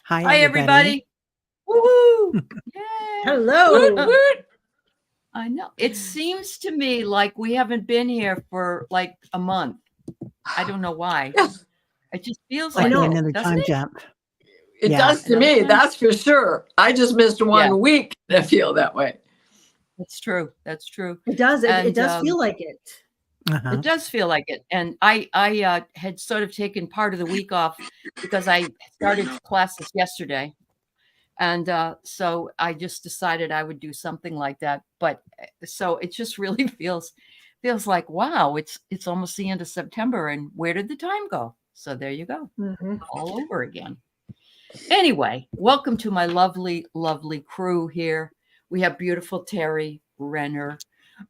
Hi, Hi, everybody. everybody. Woohoo! Yay! Hello. I know. It seems to me like we haven't been here for like a month. I don't know why. It just feels I like know. it, Another doesn't time it? jump. It Yeah. does to Another me, time. that's for sure. I just missed one week and I feel that way. That's true. That's true. It does. It And, does feel like it. Uh-huh. It does feel like it. And I had sort of taken part of the week off because I started classes yesterday. And so I just decided I would do something like that. But so it just really feels like, wow, it's almost the end of September, and where did the time go? So there you go, all over again. Anyway, welcome to my lovely, lovely crew here. We have beautiful Terry Renner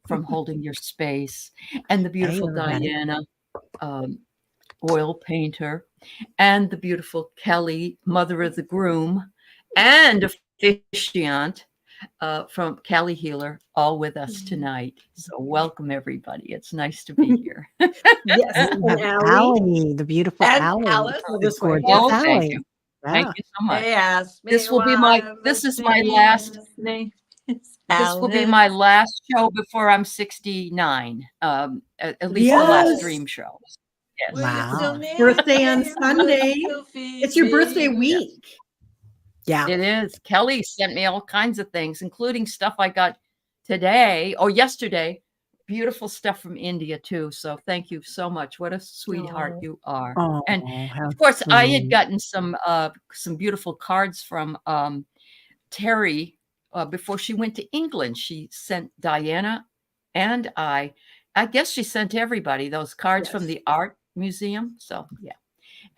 from Holding Your Space, and the beautiful everybody. Diana, oil painter, and the beautiful Kelly, mother of the groom, and officiant from Cali Healer, all with us tonight. So welcome, everybody. It's nice to be here. Yes, We and have Allie. Allie, the beautiful And Allie. Alice. The This way. gorgeous Oh, thank Allie. you. Yeah. Thank you so much. They asked me This will be this is my last show before I'm 69. At least the last Yes. dream show. Yes. Wow. Birthday on Sunday. It's your birthday week. Yeah. It is. Kelly sent me all kinds of things, including stuff I got today or yesterday. Beautiful stuff from India too. So thank you so much. What a sweetheart you are. Oh, And how of course, I had sweet. gotten some beautiful cards from Terry before she went to England. She sent Diana and I guess she sent everybody those cards from the art museum. So yeah.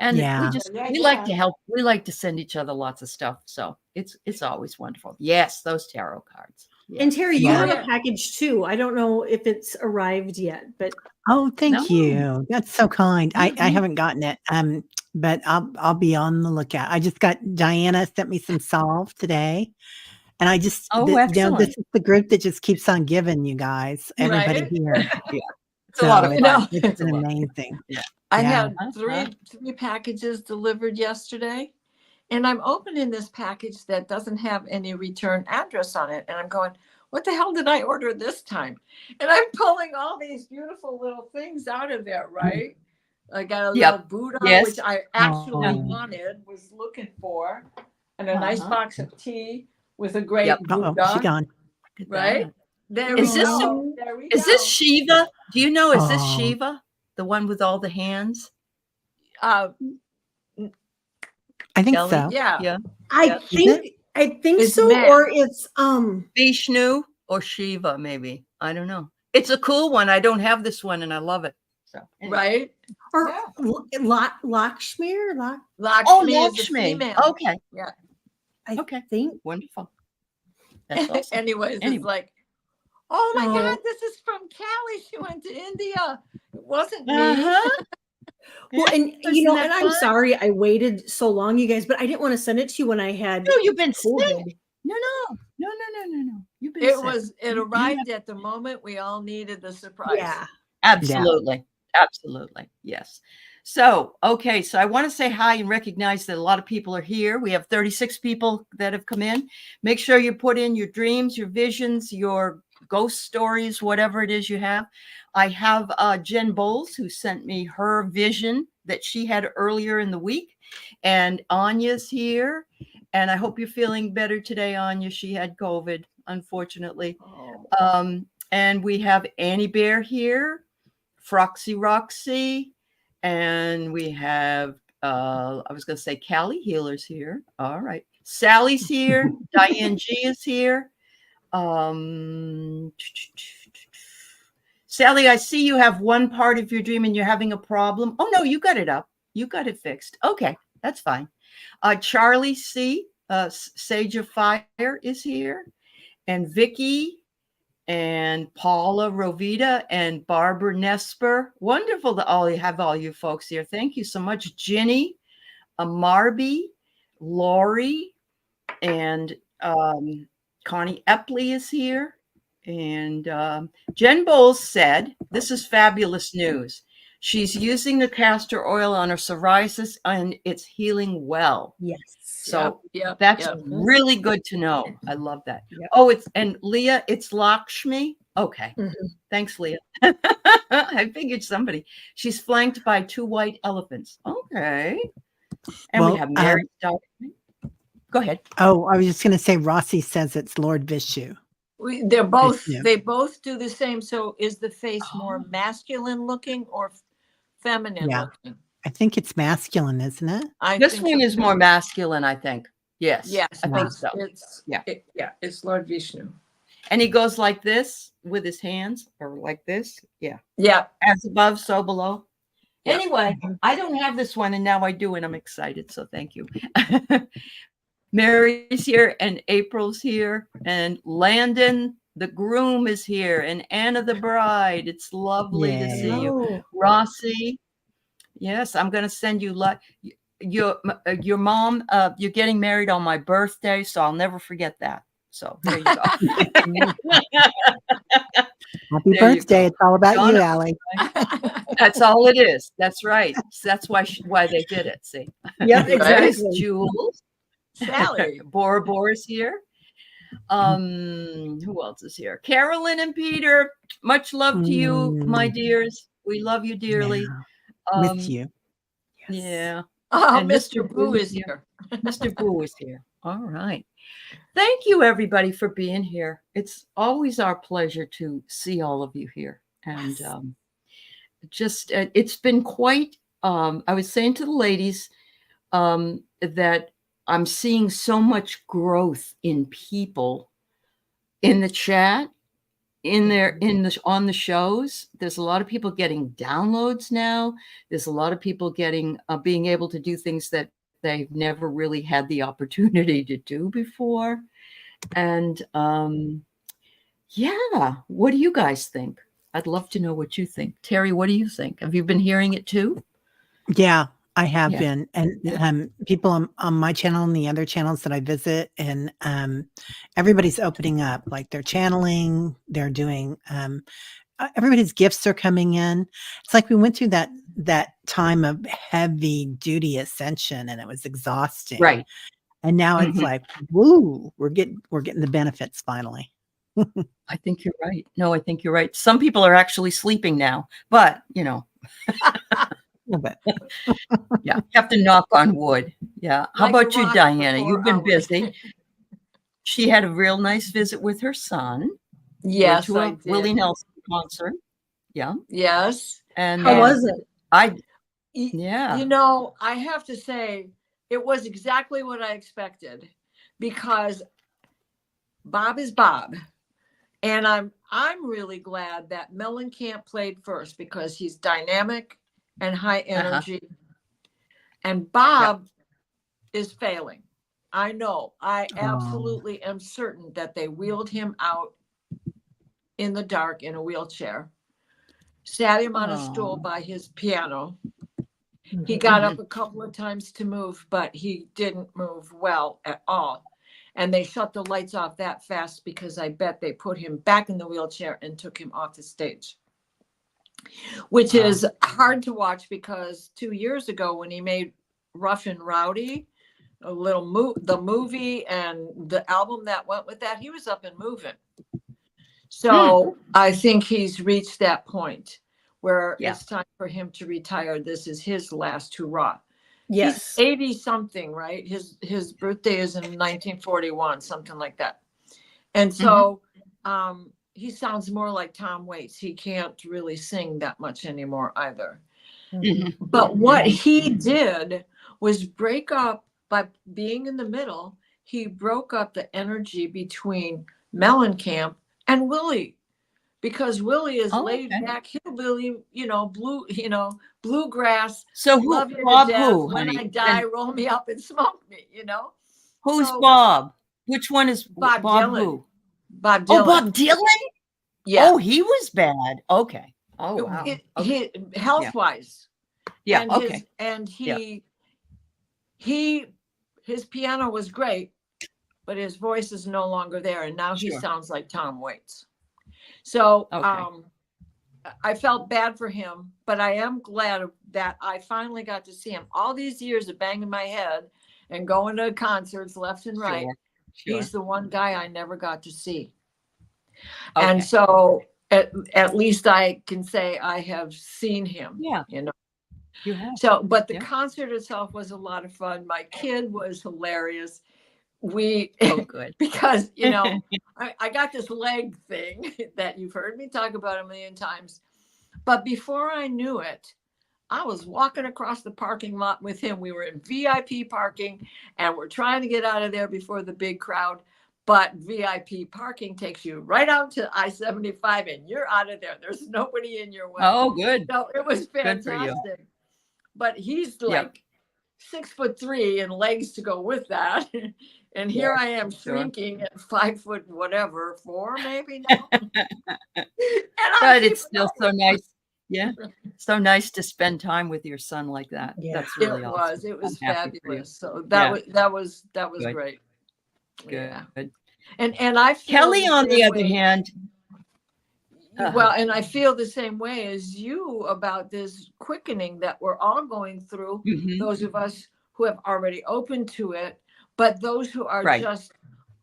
And Yeah. we like to help. We like to send each other lots of stuff. So it's always wonderful. Yes, those tarot cards. Yeah. And Terry, you Yeah. have a package too. I don't know if it's arrived yet, but Oh, thank No. you. That's so kind. I Mhm. haven't gotten it. But I'll be on the lookout. I just got Diana sent me some solve today. And I just Oh, this excellent. is the group that just keeps on giving, you guys. Everybody Right? here. Yeah. It's a lot of So fun. it's been amazing. Yeah. I Yeah. had three packages delivered yesterday. And I'm opening this package that doesn't have any return address on it. And I'm going, what the hell did I order this time? And I'm pulling all these beautiful little things out of there, right? I got a little Buddha, Yes. which I actually Oh. wanted, was looking for, and a nice Uh-huh. box of tea with a great Yep. Uh-oh, she Buddha, gone. Look at right? that. There Is we this go. There we Is this go. Shiva? Do you know? Is this Oh. Shiva, the one with all the hands? I think Kelly? so. Yeah. Yeah. I think It's so. matte. Or it's Vishnu or Shiva, maybe. I don't know. It's a cool one. I don't have this one, and I love it. So anyway. Right? or Yeah. Lakshmi or Lak. Lakshmi is a Lakshmi. female. Okay. Yeah. I Okay. think. Wonderful. That's awesome. Anyways, Anyway. it's like, oh my Oh. God, this is from Cali. She went to India. It wasn't me. Uh-huh. Well, and Isn't that and I'm fun? sorry I waited so long, you guys, but I didn't want to send it to you when I had No, you've been COVID. sick. No. You've been It sick. it You arrived at the moment we all needed the surprise. Yeah. Absolutely. Absolutely. Yes. So, okay. So I want to say hi and recognize that a lot of people are here. We have 36 people that have come in. Make sure you put in your dreams, your visions, your ghost stories, whatever it is you have. I have Jen Bowles, who sent me her vision that she had earlier in the week. And Anya's here. And I hope you're feeling better today, Anya. She had COVID, unfortunately. Oh. And we have Annie Bear here, Froxy Roxy, and we have, I was going to say Cali Healer's here. All right. Sally's here. Diane G is here. Sally, I see you have one part of your dream and you're having a problem. Oh, no, you got it up. You got it fixed. Okay, that's fine. Charlie C, Sage of Fire is here. And Vicky and Paula Rovita and Barbara Nesper. Wonderful to have all you folks here. Thank you so much. Ginny, Marby, Lori, and Connie Epley is here. And Jen Bowles said, this is fabulous news. She's using the castor oil on her psoriasis, and it's healing well. Yes. So Yep, that's yep. really good to know. I love that. Yep. Oh, and Leah, it's Lakshmi. Okay. Mhm. Thanks, Leah. I figured somebody. She's flanked by 2 white elephants. Okay. And we Well, have Mary. Go ahead. Oh, I was just going to say, Rossi says it's Lord Vishu. They're both, Yeah. they both do the same. So is the face more Oh. masculine looking or feminine Yeah. looking? I think it's masculine, isn't it? This think one so, is too. more masculine, I think. Yes. Yes, I think so. Yeah, it's Lord Vishnu. And he goes like this with his hands, or like this. Yeah. Yeah. As above, so below. Yeah. Anyway, I don't have this one, and now I do, and I'm excited. So thank you. Mary's here, and April's here, and Landon, the groom, is here, and Anna, the bride. It's lovely to see you. Hello. Rossi, yes, I'm going to send you your mom. You're getting married on my birthday, so I'll never forget that. So there you go. Happy There you birthday. go. It's all about you, Donna. Allie. That's all it is. That's right. That's why they did it. See. Yep, There's exactly. Jules. Sally. Bora is here. Who else is here? Carolyn and Peter. Much love to you, my dears. We love you dearly. Yeah. Miss you. Yes. Yeah. Oh, And Mr. Mr. Boo is here. Mr. Boo is here. All right. Thank you, everybody, for being here. It's always our pleasure to see all of you here. And it's been quite, I was saying to the ladies that I'm seeing so much growth in people in the chat, on the shows. There's a lot of people getting downloads now. There's a lot of people getting, being able to do things that they've never really had the opportunity to do before. And yeah, what do you guys think? I'd love to know what you think. Terry, what do you think? Have you been hearing it too? Yeah, I have Yeah. been. And people on my channel and the other channels that I visit, and everybody's opening up, like they're channeling, they're doing, everybody's gifts are coming in. It's like we went through that time of heavy duty ascension, and it was exhausting. Right. And now it's like, woo, we're getting the benefits finally. I think you're right. No, I think you're right. Some people are actually sleeping now, but A little bit. yeah, have to knock on wood. Yeah. How Like about a you, rock Diana? for 4 You've been hours. busy. She had a real nice visit with her son. Yes, Went I to a did. Willie Nelson concert. Yeah. Yes. And How was it? Yeah. You know, I have to say it was exactly what I expected, because Bob is Bob. And I'm really glad that Mellencamp played first, because he's dynamic and high energy. And Bob is failing. I know. I absolutely am certain that they wheeled him out in the dark in a wheelchair, sat him on a stool by his piano. He got up a couple of times to move, but he didn't move well at all. And they shut the lights off that fast, because I bet they put him back in the wheelchair and took him off the stage, which is hard to watch, because 2 years ago when he made Rough and Rowdy, the movie and the album that went with that, he was up and moving. So I think he's reached that point where it's time for him to retire. This is his last hurrah. Yes. He's 80 something, right? His birthday is in 1941, something like that. And so he sounds more like Tom Waits. He can't really sing that much anymore either. But what he did was break up, by being in the middle, he broke up the energy between Mellencamp and Willie, because Willie is laid back hillbilly, bluegrass. So love you to Bob death. who, When honey? I die, roll me up and smoke me, Who's So- Bob? Which one is Bob Bob Dylan. who? Bob Dylan. Oh, Bob Dylan? Yeah. Oh, he was bad. Okay. Oh, wow. Health-wise. Yeah. And Okay. His piano was great, but his voice is no longer there, and now he Sure. sounds like Tom Waits. So Okay. I felt bad for him, but I am glad that I finally got to see him. All these years of banging my head and going to concerts left and right, Sure. he's the one guy I never got to see. Okay. And so at least I can say I have seen him. Yeah. You know. You have. So, but the Yeah. concert itself was a lot of fun. My kid was hilarious. Oh, good. Because, you know, I got this leg thing that you've heard me talk about a million times. But before I knew it, I was walking across the parking lot with him. We were in VIP parking and we're trying to get out of there before the big crowd. But VIP parking takes you right out to I-75 and you're out of there. There's nobody in your way. Oh, good. So it was Good for you. fantastic. But he's Yep. like 6'3" and legs to go with that. And here Sure, I am sure. shrinking at 5 foot whatever, 4 maybe now. But it's still so nice. Yeah. So nice to spend time with your son like that. Yeah. That's really It awesome. was I'm happy for you. fabulous. So Yeah. that was Good. great. Good. Yeah. And I feel Kelly, on the same other way. hand, Well, and I feel the same way as you about this quickening that we're all going through, mhm, those of us who have already opened to it, but those who are right. just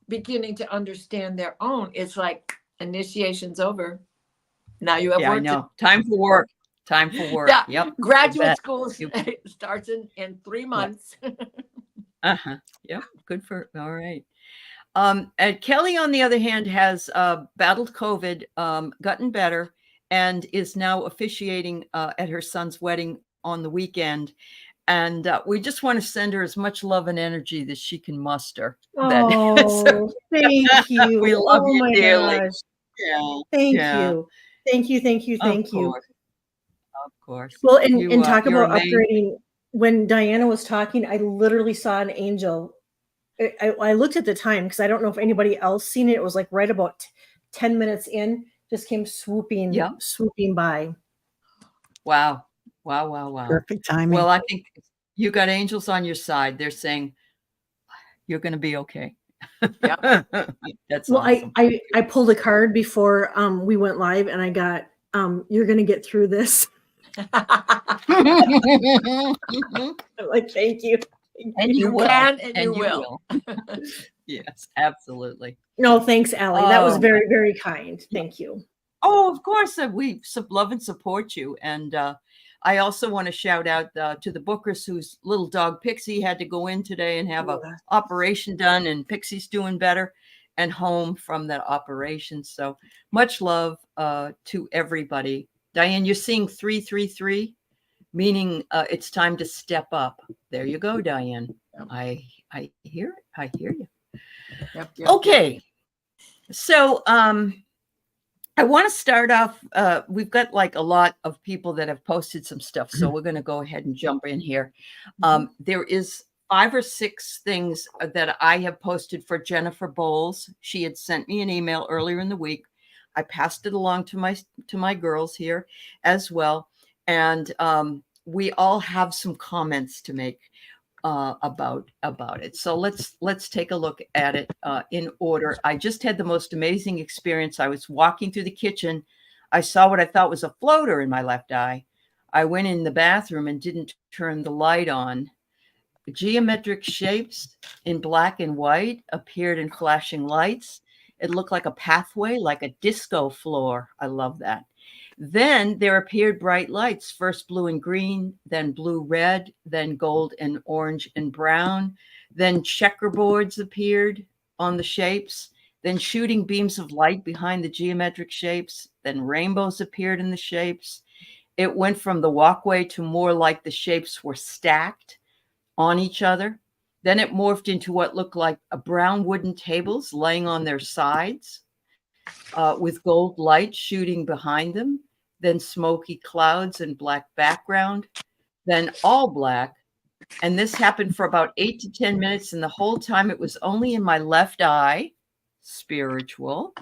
beginning to understand their own, it's like initiation's over. Now you have Yeah, I work to know. Time for work. Time for work. Yeah, Yep. graduate bet. school You- starts in 3 months. Uh-huh. Yep. Good for, all right. And Kelly, on the other hand, has battled COVID, gotten better, and is now officiating at her son's wedding on the weekend. And we just want to send her as much love and energy that she can muster. Oh, thank you. We love Oh you my dearly. gosh. Yeah. Thank Yeah. you. Thank you. Thank you. Of Thank you. course. Of course. Well, and, You, and talk you're about amazing. upgrading. When Diana was talking, I literally saw an angel. I looked at the time because I don't know if anybody else seen it. It was like right about 10 minutes in, just came swooping by. Wow. Wow. Wow. Wow. Perfect timing. Well, I think you got angels on your side. They're saying you're going to be okay. Yeah. That's Well, awesome. I pulled a card before we went live, and I got you're gonna get through this. I'm like, thank you. And You will. can and you You will. Yes, absolutely. No, thanks, Allie. That was Oh, very, very kind. Thank you. Oh, of course, we love and support you. And I also want to shout out to the Bookers whose little dog Pixie had to go in today and have an operation done, and Pixie's doing better and home from that operation. So much love to everybody. Diane, you're seeing 333, meaning it's time to step up. There you go, Diane. Yep. I hear it. I hear you. Yep, yep, Okay. So I want to start off. We've got like a lot of people that have posted some stuff, so we're going to go ahead and jump in here. There is 5 or 6 things that I have posted for Jennifer Bowles. She had sent me an email earlier in the week. I passed it along to my girls here as well, and we all have some comments to make about it. So let's take a look at it in order. I just had the most amazing experience. I was walking through the kitchen. I saw what I thought was a floater in my left eye. I went in the bathroom and didn't turn the light on. Geometric shapes in black and white appeared in flashing lights. It looked like a pathway, like a disco floor. I love that. Then there appeared bright lights, first blue and green, then blue, red, then gold and orange and brown. Then checkerboards appeared on the shapes, then shooting beams of light behind the geometric shapes. Then rainbows appeared in the shapes. It went from the walkway to more like the shapes were stacked on each other. Then it morphed into what looked like a brown wooden tables laying on their sides with gold light shooting behind them. Then smoky clouds and black background, then all black. And this happened for about 8 to 10 minutes. And the whole time it was only in my left eye, spiritual.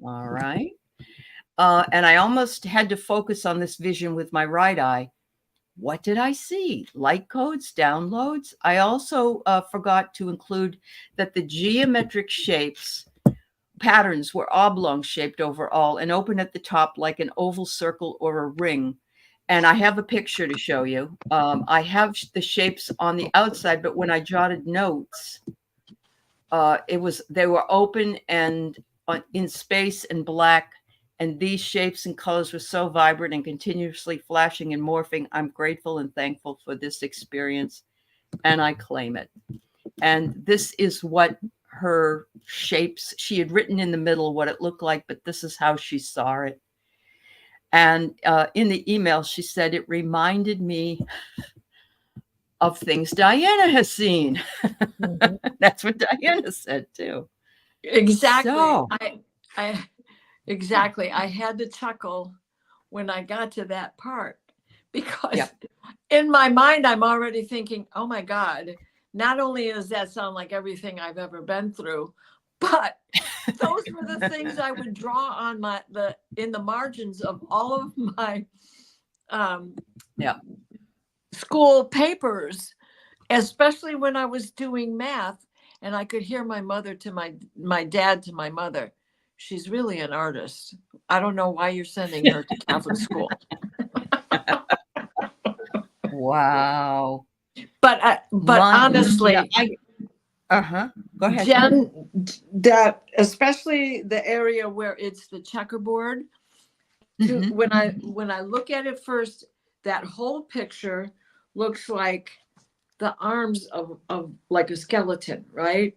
All right. And I almost had to focus on this vision with my right eye. What did I see? Light codes, downloads. I also forgot to include that the geometric shapes patterns were oblong shaped overall and open at the top like an oval circle or a ring. And I have a picture to show you. I have the shapes on the outside, but when I jotted notes, they were open and in space and black. And these shapes and colors were so vibrant and continuously flashing and morphing. I'm grateful and thankful for this experience, and I claim it. And this is what her shapes, she had written in the middle what it looked like, but this is how she saw it. And in the email, she said, it reminded me of things Diana has seen. Mm-hmm. That's what Diana said too. Exactly. So, exactly. I had to chuckle when I got to that part because in my mind, I'm already thinking, oh my God, not only does that sound like everything I've ever been through, but those were the things I would draw on in the margins of all of my school papers, especially when I was doing math, and I could hear my mother to my dad to my mother. She's really an artist. I don't know why you're sending her to Catholic school. Wow. But honestly, go ahead, Jen, that especially the area where it's the checkerboard. When I look at it first, that whole picture looks like the arms of like a skeleton, right?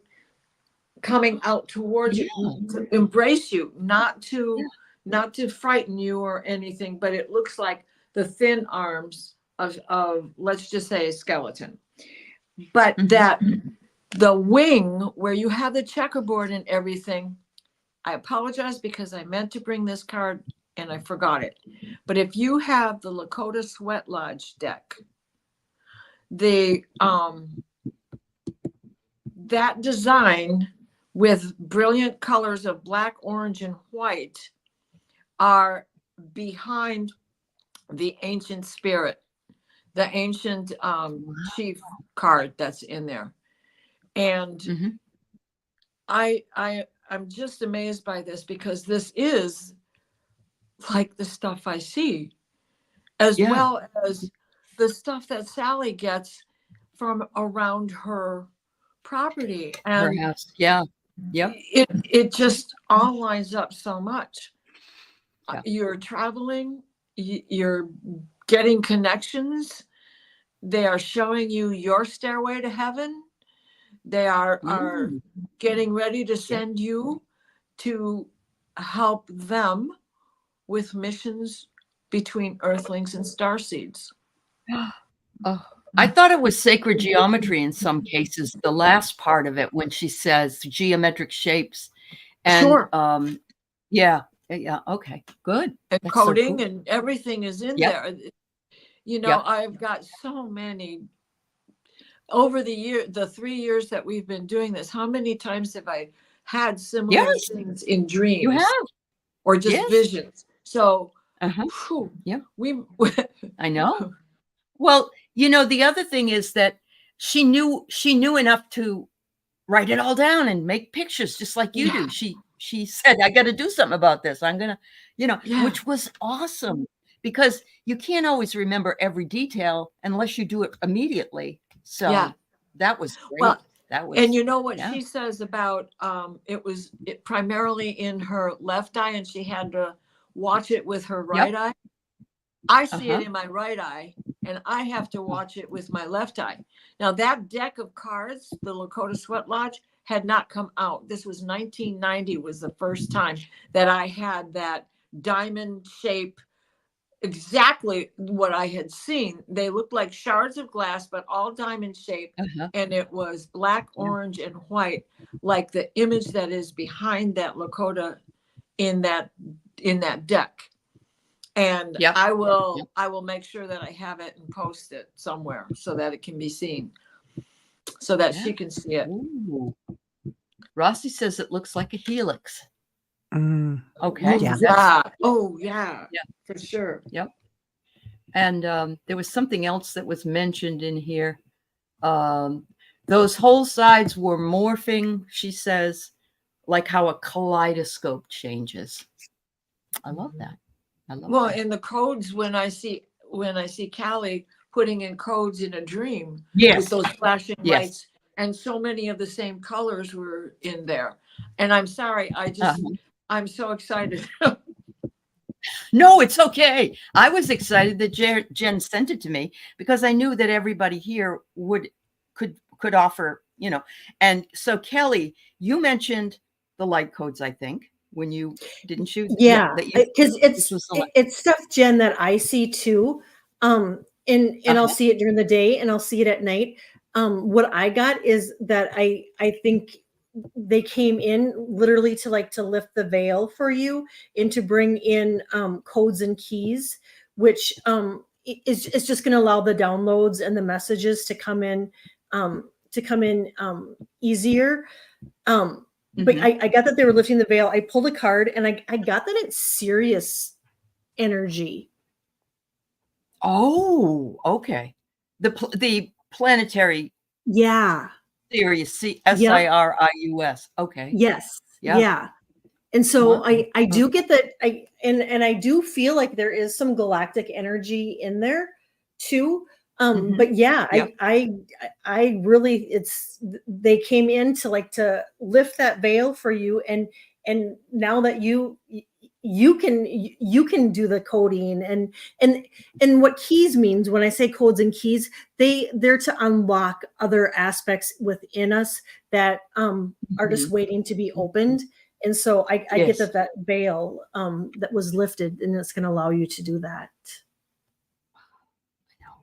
Coming out towards you to embrace you, not to frighten you or anything, but it looks like the thin arms of let's just say a skeleton. But that the wing where you have the checkerboard and everything, I apologize because I meant to bring this card and I forgot it. But if you have the Lakota Sweat Lodge deck, the that design with brilliant colors of black, orange, and white are behind the ancient spirit, the ancient chief card that's in there. And I'm just amazed by this because this is like the stuff I see, as well as the stuff that Sally gets from around her property and her house. It just all lines up so much. You're traveling, you're getting connections. They are showing you your stairway to heaven. They are getting ready to send you to help them with missions between earthlings and starseeds. I thought it was sacred geometry in some cases, the last part of it when she says geometric shapes. And okay, good. And coding and everything is in there. You know, I've got so many over the 3 years that we've been doing this. How many times have I had similar things in dreams? You have. Or just visions. So we I know. Well, you know, the other thing is that she knew enough to write it all down and make pictures just like you do. She said, I got to do something about this. I'm going to, which was awesome because you can't always remember every detail unless you do it immediately. So that was great. Well, that was, and you know what she says about, it was primarily in her left eye and she had to watch it with her right eye. I see it in my right eye and I have to watch it with my left eye. Now that deck of cards, the Lakota Sweat Lodge, had not come out. This was 1990 was the first time that I had that diamond shape, exactly what I had seen. They looked like shards of glass, but all diamond shaped. And it was black, orange, and white, like the image that is behind that Lakota in that deck. And I will make sure that I have it and post it somewhere so that it can be seen, so that she can see it. Ooh. Rossi says it looks like a helix. Okay. Oh yeah, for sure. Yep. And there was something else that was mentioned in here. Those whole sides were morphing, she says, like how a kaleidoscope changes. I love that. I love Well, that. in the codes, when I see Callie putting in codes in a dream with Yes. those flashing Yes. lights, and so many of the same colors were in there. And I'm sorry, I'm so excited. No, it's okay. I was excited that Jen sent it to me because I knew that everybody here could offer, you know. And so Kelly, you mentioned the light codes, I think, when you didn't you? Yeah, that you because this was the light. it's stuff, Jen, that I see too. And I'll see it during the day and I'll see it at night. What I got is that I think they came in literally to lift the veil for you and to bring in codes and keys, which is just going to allow the downloads and the messages to come in easier. But I got that they were lifting the veil. I pulled a card and I got that it's serious energy. Oh, okay. The planetary Yeah. Sirius, Sirius. Okay. Yes. Yeah. Yeah. And so Wow. I do get that and I do feel like there is some galactic energy in there too. But yeah, Yep. I really they came in to lift that veil for you, and now that you can do the coding and what keys means. When I say codes and keys, they're to unlock other aspects within us that are just waiting to be opened. And so I get Yes. that veil that was lifted, and it's going to allow you to do that.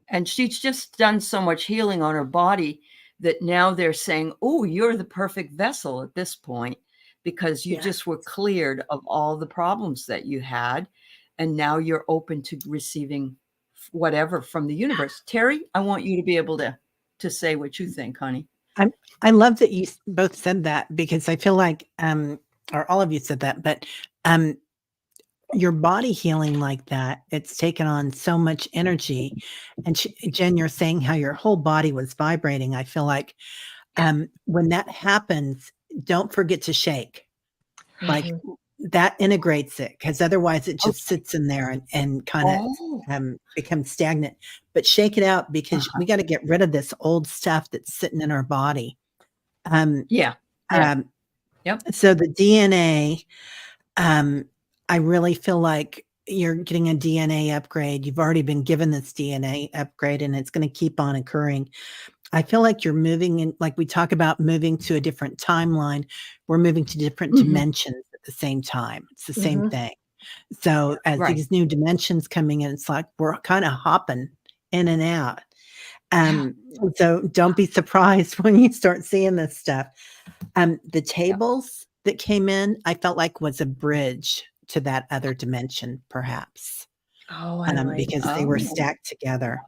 And she's just done so much healing on her body that now they're saying, oh, you're the perfect vessel at this point, because you just were cleared of all the problems that you had. And now you're open to receiving whatever from the universe. Terry, I want you to be able to say what you think, honey. I love that you both said that, because I feel like, or all of you said that, but your body healing like that, it's taken on so much energy. And Jen, you're saying how your whole body was vibrating. I feel like when that happens, don't forget to shake. Like that integrates it, because otherwise it just sits in there and kind of becomes stagnant. But shake it out, because we got to get rid of this old stuff that's sitting in our body. Yep. So the DNA, I really feel like you're getting a DNA upgrade. You've already been given this DNA upgrade, and it's going to keep on occurring. I feel like you're moving in, like we talk about moving to a different timeline. We're moving to different dimensions at the same time. It's the same thing. So as these new dimensions coming in, it's like we're kind of hopping in and out. So don't be surprised when you start seeing this stuff. The tables that came in, I felt like was a bridge to that other dimension, perhaps. Because they were stacked together.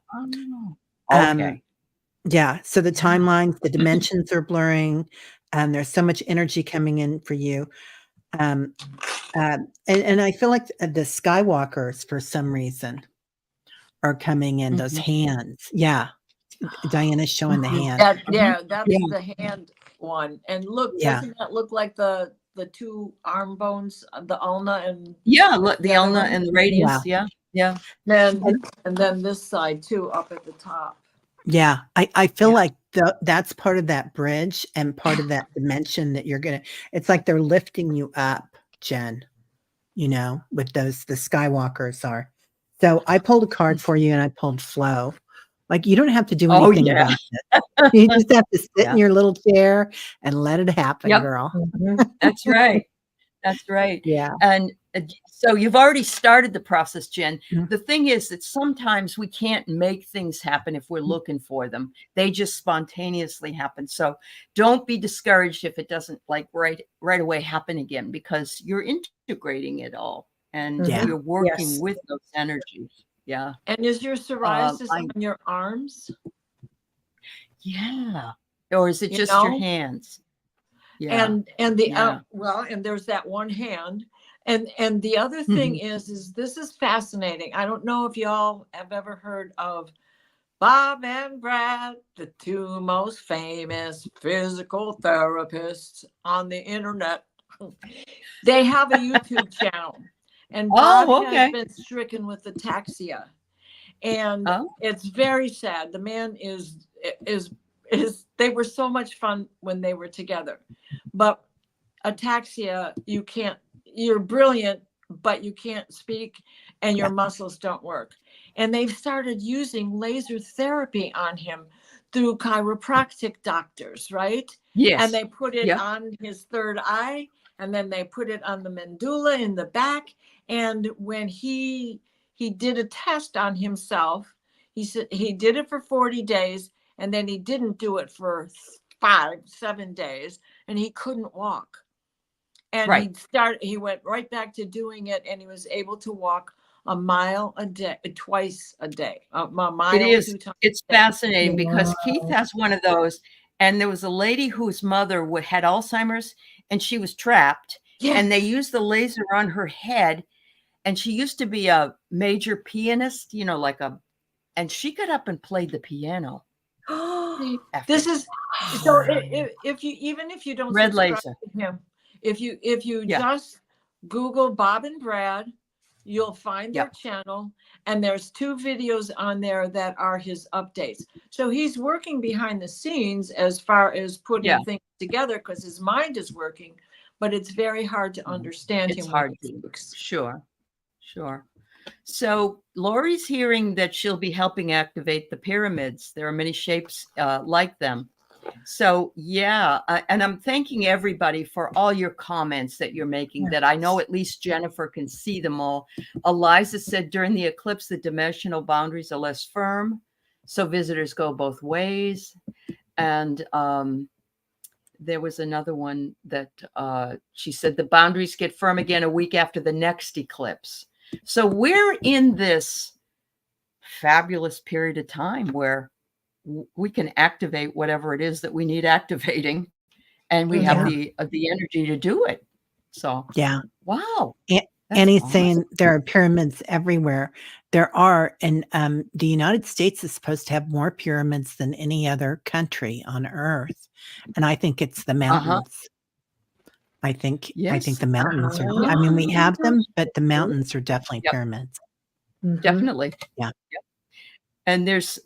Okay. Yeah. So the timelines, the dimensions are blurring. There's so much energy coming in for you. And I feel like the Skywalkers, for some reason, are coming in. Those hands. Yeah. Diana's showing the hand. That's the hand one. And look, doesn't that look like the two arm bones, the ulna and the ulna and the radius. Yeah. And then this side too, up at the top. Yeah, I feel like that's part of that bridge and part of that dimension that it's like they're lifting you up, Jen, with the Skywalkers are. So I pulled a card for you, and I pulled flow. Like, you don't have to do anything about it. You just have to sit in your little chair and let it happen, girl. That's right. That's right. Yeah. And so you've already started the process, Jen. The thing is that sometimes we can't make things happen if we're looking for them. They just spontaneously happen. So don't be discouraged if it doesn't right away happen again, because you're integrating it all and you're working with those energies. Yeah. And is your psoriasis on your arms? Yeah. Or is it just your hands? Yeah. And the and there's that one hand. And the other thing is this is fascinating. I don't know if y'all have ever heard of Bob and Brad, the two most famous physical therapists on the internet. They have a YouTube channel, and Bob Oh, has okay. been stricken with ataxia, and Oh, it's very sad. The man is. They were so much fun when they were together, but ataxia, you can't. You're brilliant, but you can't speak, and your Yeah. muscles don't work. And they've started using laser therapy on him through chiropractic doctors, right? yes. And they put it Yeah. on his third eye, and then they put it on the medulla in the back. And when he did a test on himself, he said he did it for 40 days, and then he didn't do it for 7 days, and he couldn't walk. And Right. he went right back to doing it, and he was able to walk a mile a day, twice a day, a mile It is. 2 times It's a day. fascinating because Keith has one of those, and there was a lady whose mother had Alzheimer's, and she was trapped, and they Yes. used the laser on her head, and she used to be a major pianist, and she got up and played the piano. This is so. If you don't Red subscribe laser. to him, if you Yeah. just Google Bob and Brad, you'll find their Yep. channel, and there's 2 videos on there that are his updates. So he's working behind the scenes as far as putting Yeah. things together because his mind is working, but it's very hard to understand It's him hard when he to. speaks. Sure. So Lori's hearing that she'll be helping activate the pyramids. There are many shapes like them. So yeah, and I'm thanking everybody for all your comments that you're making, that I know at least Jennifer can see them all. Eliza said during the eclipse, the dimensional boundaries are less firm, so visitors go both ways. And there was another one that she said the boundaries get firm again a week after the next eclipse. So we're in this fabulous period of time where we can activate whatever it is that we need activating, and we have the energy to do it. So Yeah. wow. And he's awesome. saying there are pyramids everywhere. There are, and the United States is supposed to have more pyramids than any other country on Earth. And I think it's the mountains. I think Yes. the mountains are. I mean, we have them, but the mountains are definitely Yep. pyramids. Definitely. Yeah. Yep. And there's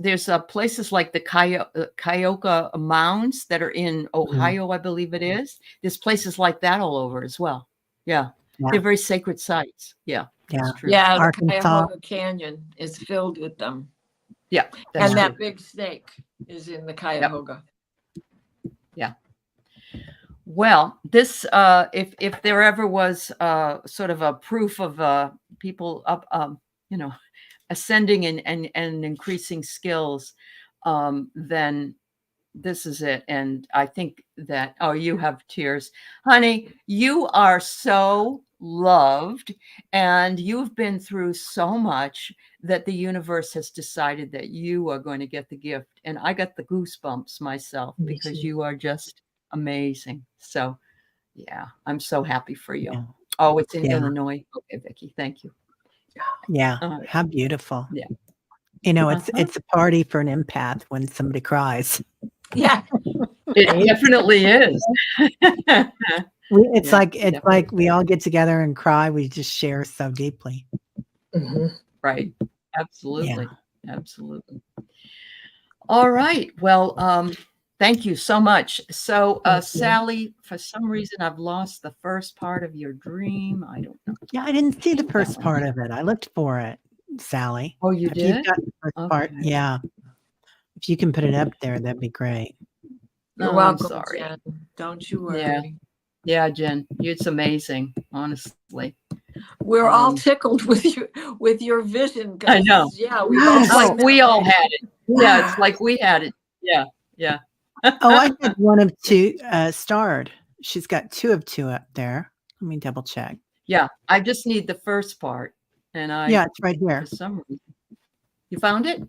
places like the Kyoka Mounds that are in Ohio, I believe it is. There's places like that all over as well. Yeah. They're very sacred sites. Yeah. Yeah. That's true. Yeah, the Arkansas. Cuyahoga Canyon is filled with them. Yeah. That's And true. that big snake is in the Cuyahoga. Yeah. Well, this if there ever was sort of a proof of people up ascending and increasing skills, then this is it. And I think that, you have tears, honey. You are so loved, and you've been through so much that the universe has decided that you are going to get the gift. And I got the goosebumps myself because you are just amazing. So yeah, I'm so happy for you. Yeah. Oh, it's in Yeah. Illinois. Okay, Vicki, thank you. Yeah. How beautiful. Yeah. You know, it's a party for an empath when somebody cries. Yeah. It definitely is. It's Yeah, like we all get together and cry. We just share so deeply. Right. Absolutely. Absolutely. All right. Well, thank you so much. So, Sally, for some reason, I've lost the first part of your dream. I don't know. Yeah, I didn't see the first part of it. I looked for it, Sally. Oh, you If did? you've got the first part, yeah. If you can put it up there, that'd be great. You're I'm welcome, sorry. Jen. Don't you worry. Yeah. Yeah, Jen, it's amazing, honestly. We're all tickled with your vision. I know. Yeah, we It's all like we all had it. Yeah, it's like we had it. Yeah, yeah. Oh, I had one of 2 starred. She's got 2 of 2 up there. Let me double check. Yeah, I just need the first part, and Yeah, it's right here. for some reason, you found it.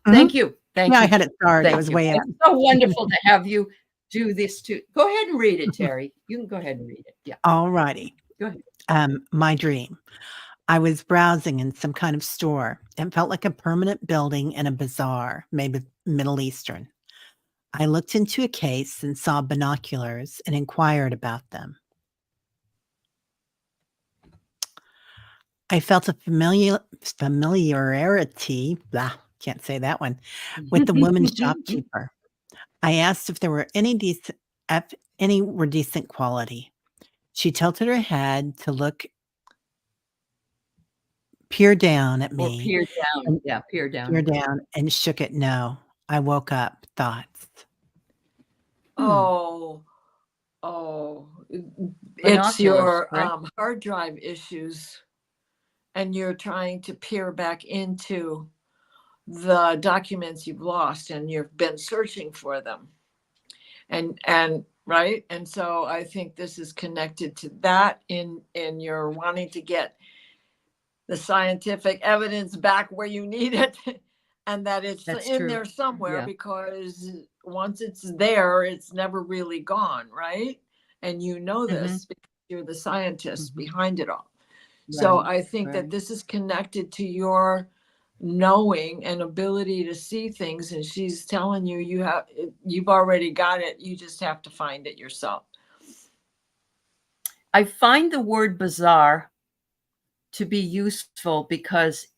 Thank you. Thank Yeah, you. I had it starred. It Thank was you. way up. It's so wonderful to have you do this too. Go ahead and read it, Terry. You can go ahead and read it. Yeah. All righty. Go ahead. My dream. I was browsing in some kind of store. It felt like a permanent building in a bazaar, maybe Middle Eastern. I looked into a case and saw binoculars and inquired about them. I felt a familiarity, blah, can't say that one, with the woman shopkeeper. I asked if there were if any were decent quality. She tilted her head to peer down at Or me, peer down. and Yeah, peer down. peer down and shook it no. I woke up, thoughts. Oh, oh, it's Binoculars, your right? hard drive issues, and you're trying to peer back into the documents you've lost, and you've been searching for them, and right, and so I think this is connected to that in your wanting to get the scientific evidence back where you need it, and that it's That's in true. there somewhere, Yeah. because once it's there, it's never really gone, right? And you know this because you're the scientist behind it all. So Right, I think that right. this is connected to your knowing and ability to see things, and she's telling you you've already got it, you just have to find it yourself. I find the word bizarre to be useful because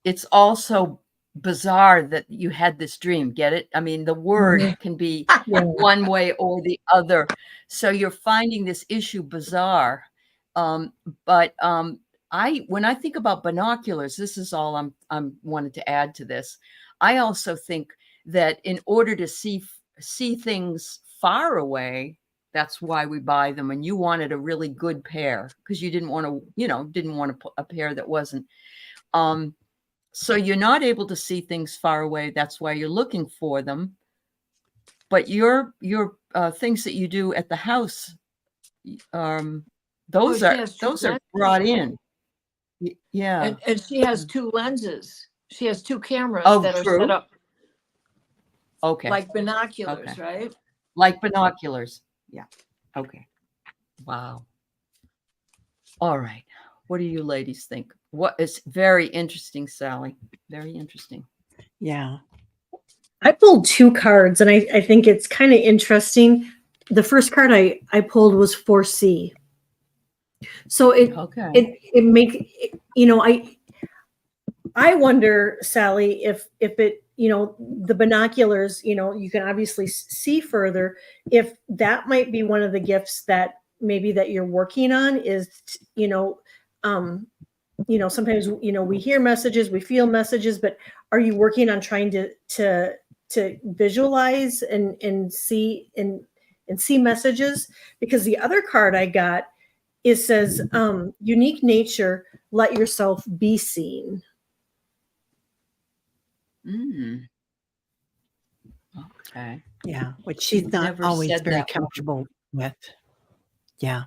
it's also bizarre that you had this dream. Get it? I mean, the word can be Yeah. one way or the other. So you're finding this issue bizarre. But when I think about binoculars, this is all I'm wanted to add to this. I also think that in order to see things far away, that's why we buy them. And you wanted a really good pair because you didn't want a pair that wasn't. So you're not able to see things far away. That's why you're looking for them. But your things that you do at the house, those are brought in. Yeah. And she has two lenses. She has two cameras that are true. set up Okay. like binoculars, Okay. right? Like binoculars. Yeah. Okay. Wow. All right. What do you ladies think? What is very interesting, Sally? Very interesting. Yeah. I pulled two cards, and I think it's kind of interesting. The first card I pulled was 4C. So it makes, I wonder, Sally, if it, the binoculars, you can obviously see further, if that might be one of the gifts that maybe that you're working on is, sometimes, we hear messages, we feel messages, but are you working on trying to visualize and see messages? Because the other card I got, it says, unique nature, let yourself be seen. Okay. Yeah, which she's not always very comfortable with. Yeah.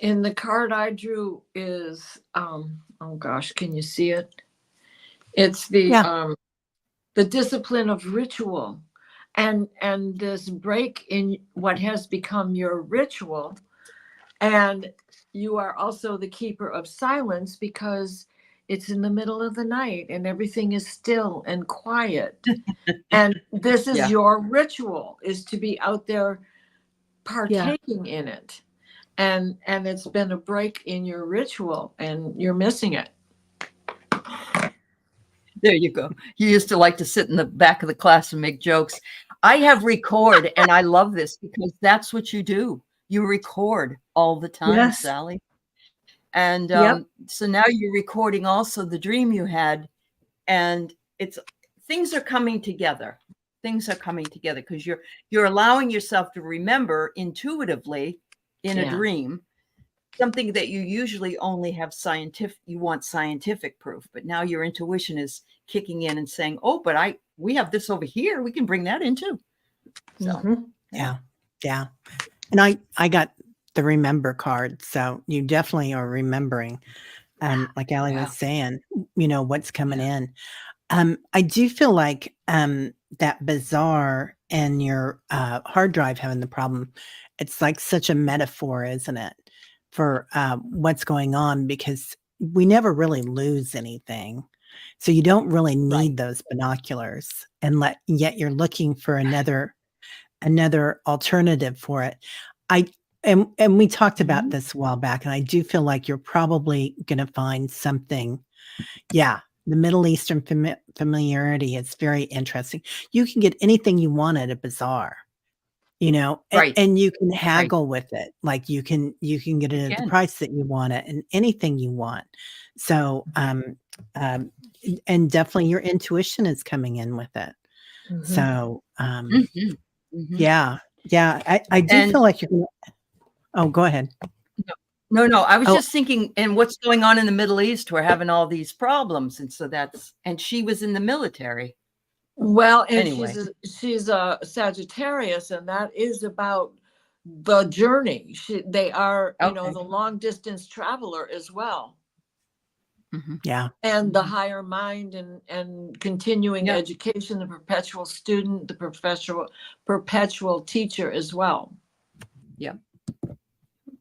And the card I drew is, oh gosh, can you see it? It's the discipline of ritual, and this break in what has become your ritual. And you are also the keeper of silence because it's in the middle of the night and everything is still and quiet. And this is your ritual, is to be out there partaking in it. And it's been a break in your ritual and you're missing it. There you go. You used to like to sit in the back of the class and make jokes. I have record, and I love this because that's what you do. You record all the time, Sally. And so now you're recording also the dream you had, and things are coming together. Things are coming together because you're allowing yourself to remember intuitively in a dream something that you usually only have scientific proof, but now your intuition is kicking in and saying, oh, but we have this over here, we can bring that in too. So yeah. And I got the remember card, so you definitely are remembering, like Allie was saying, what's coming in. I do feel like that bizarre and your hard drive having the problem, it's like such a metaphor, isn't it, for what's going on, because we never really lose anything. So you don't really need those binoculars, and yet you're looking for another alternative for it. and we talked about Mhm. this a while back, and I do feel like you're probably going to find something. Yeah, the Middle Eastern familiarity is very interesting. You can get anything you want at a bazaar, Right. and you can Right. haggle with it. Like you can get You it at the can. price that you want it, and anything you want. So, um, and definitely your intuition is coming in with it. Mhm. So, Mhm. Mhm. yeah, yeah, I do And feel like you're gonna. Oh, go ahead. no, I was Oh, just thinking, and what's going on in the Middle East? We're having all these problems, and so and she was in the military. Well, and Anyway. she's a Sagittarius, and that is about the journey. They are, Okay. the long distance traveler as well, Mhm. yeah, and the Mhm. higher mind and continuing Yeah. education, the perpetual student, the perpetual teacher as well. Yeah.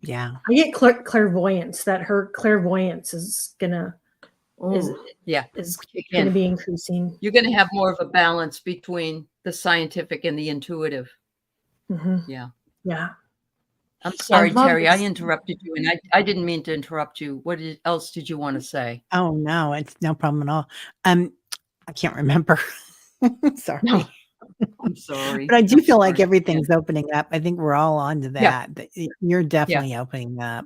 yeah, I get clairvoyance, that her clairvoyance is Ooh. Yeah. gonna Again, be increasing. you're going to have more of a balance between the scientific and the intuitive. Hmm. Yeah. Yeah. I'm I sorry, love Terry. I this. interrupted you, and I didn't mean to interrupt you. What else did you want to say? Oh, no, it's no problem at all. I can't remember. Sorry. No, I'm sorry. But I do I'm feel like sorry. everything's opening up. I think we're all onto Yeah. that you're Yeah. definitely opening up.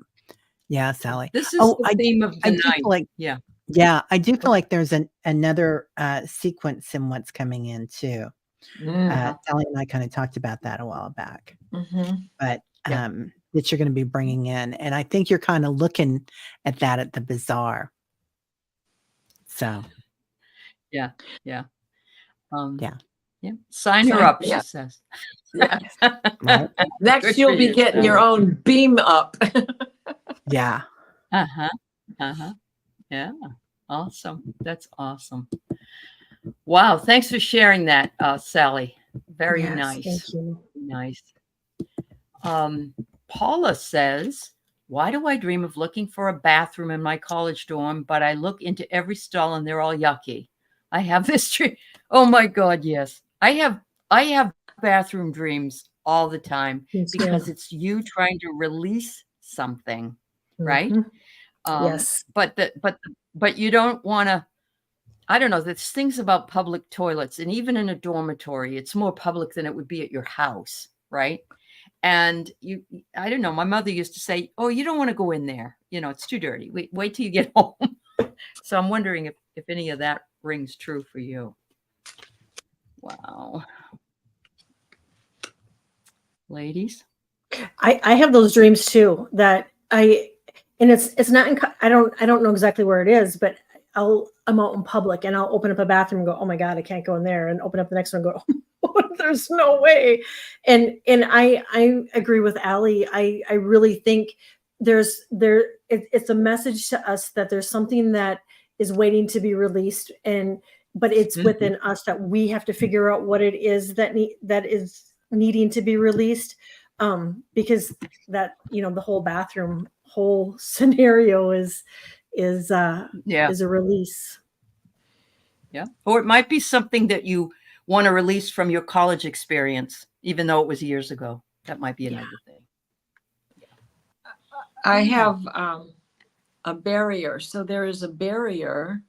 Yeah, Sally. This is Oh, the theme of I the do feel night. like Yeah. yeah, I do feel Okay. like there's another, sequence in what's coming in too. Mm. Sally and I kinda talked about that a while back, Mm-hmm. but, Yeah. that you're gonna be bringing in, and I think you're kinda looking at that at the bazaar. So, Yeah. Yeah. yeah. Yeah. Sign her up, she Yeah. says. Yeah. Right? Next, Good for you'll be you, getting your Sally. own beam up. Yeah. Uh-huh. Uh-huh. Yeah. Awesome. That's awesome. Wow. Thanks for sharing that, Sally. Very Yes, nice. thank you. Nice. Paula says, why do I dream of looking for a bathroom in my college dorm, but I look into every stall and they're all yucky? I have this dream. Oh my God, yes. I have bathroom dreams all the time Me too. because it's you trying to release something, right? Mhm. Yes. But you don't want to. I don't know. There's things about public toilets, and even in a dormitory, it's more public than it would be at your house, right? And I don't know. My mother used to say, "Oh, you don't want to go in there. It's too dirty. Wait till you get home." So I'm wondering if any of that rings true for you. Wow, ladies. I have those dreams too, and it's not I don't know exactly where it is, but I'm out in public and I'll open up a bathroom and go, oh my God, I can't go in there, and open up the next one and go, there's no way. And I agree with Allie. I really think it's a message to us that there's something that is waiting to be released, but it's Mhm. within us that we have to figure out what it is that is needing to be released. Because that, the whole bathroom whole scenario is Yeah, a release. yeah. Or it might be something that you want to release from your college experience, even though it was years ago. That might be another thing. I have a barrier. So there is a barrier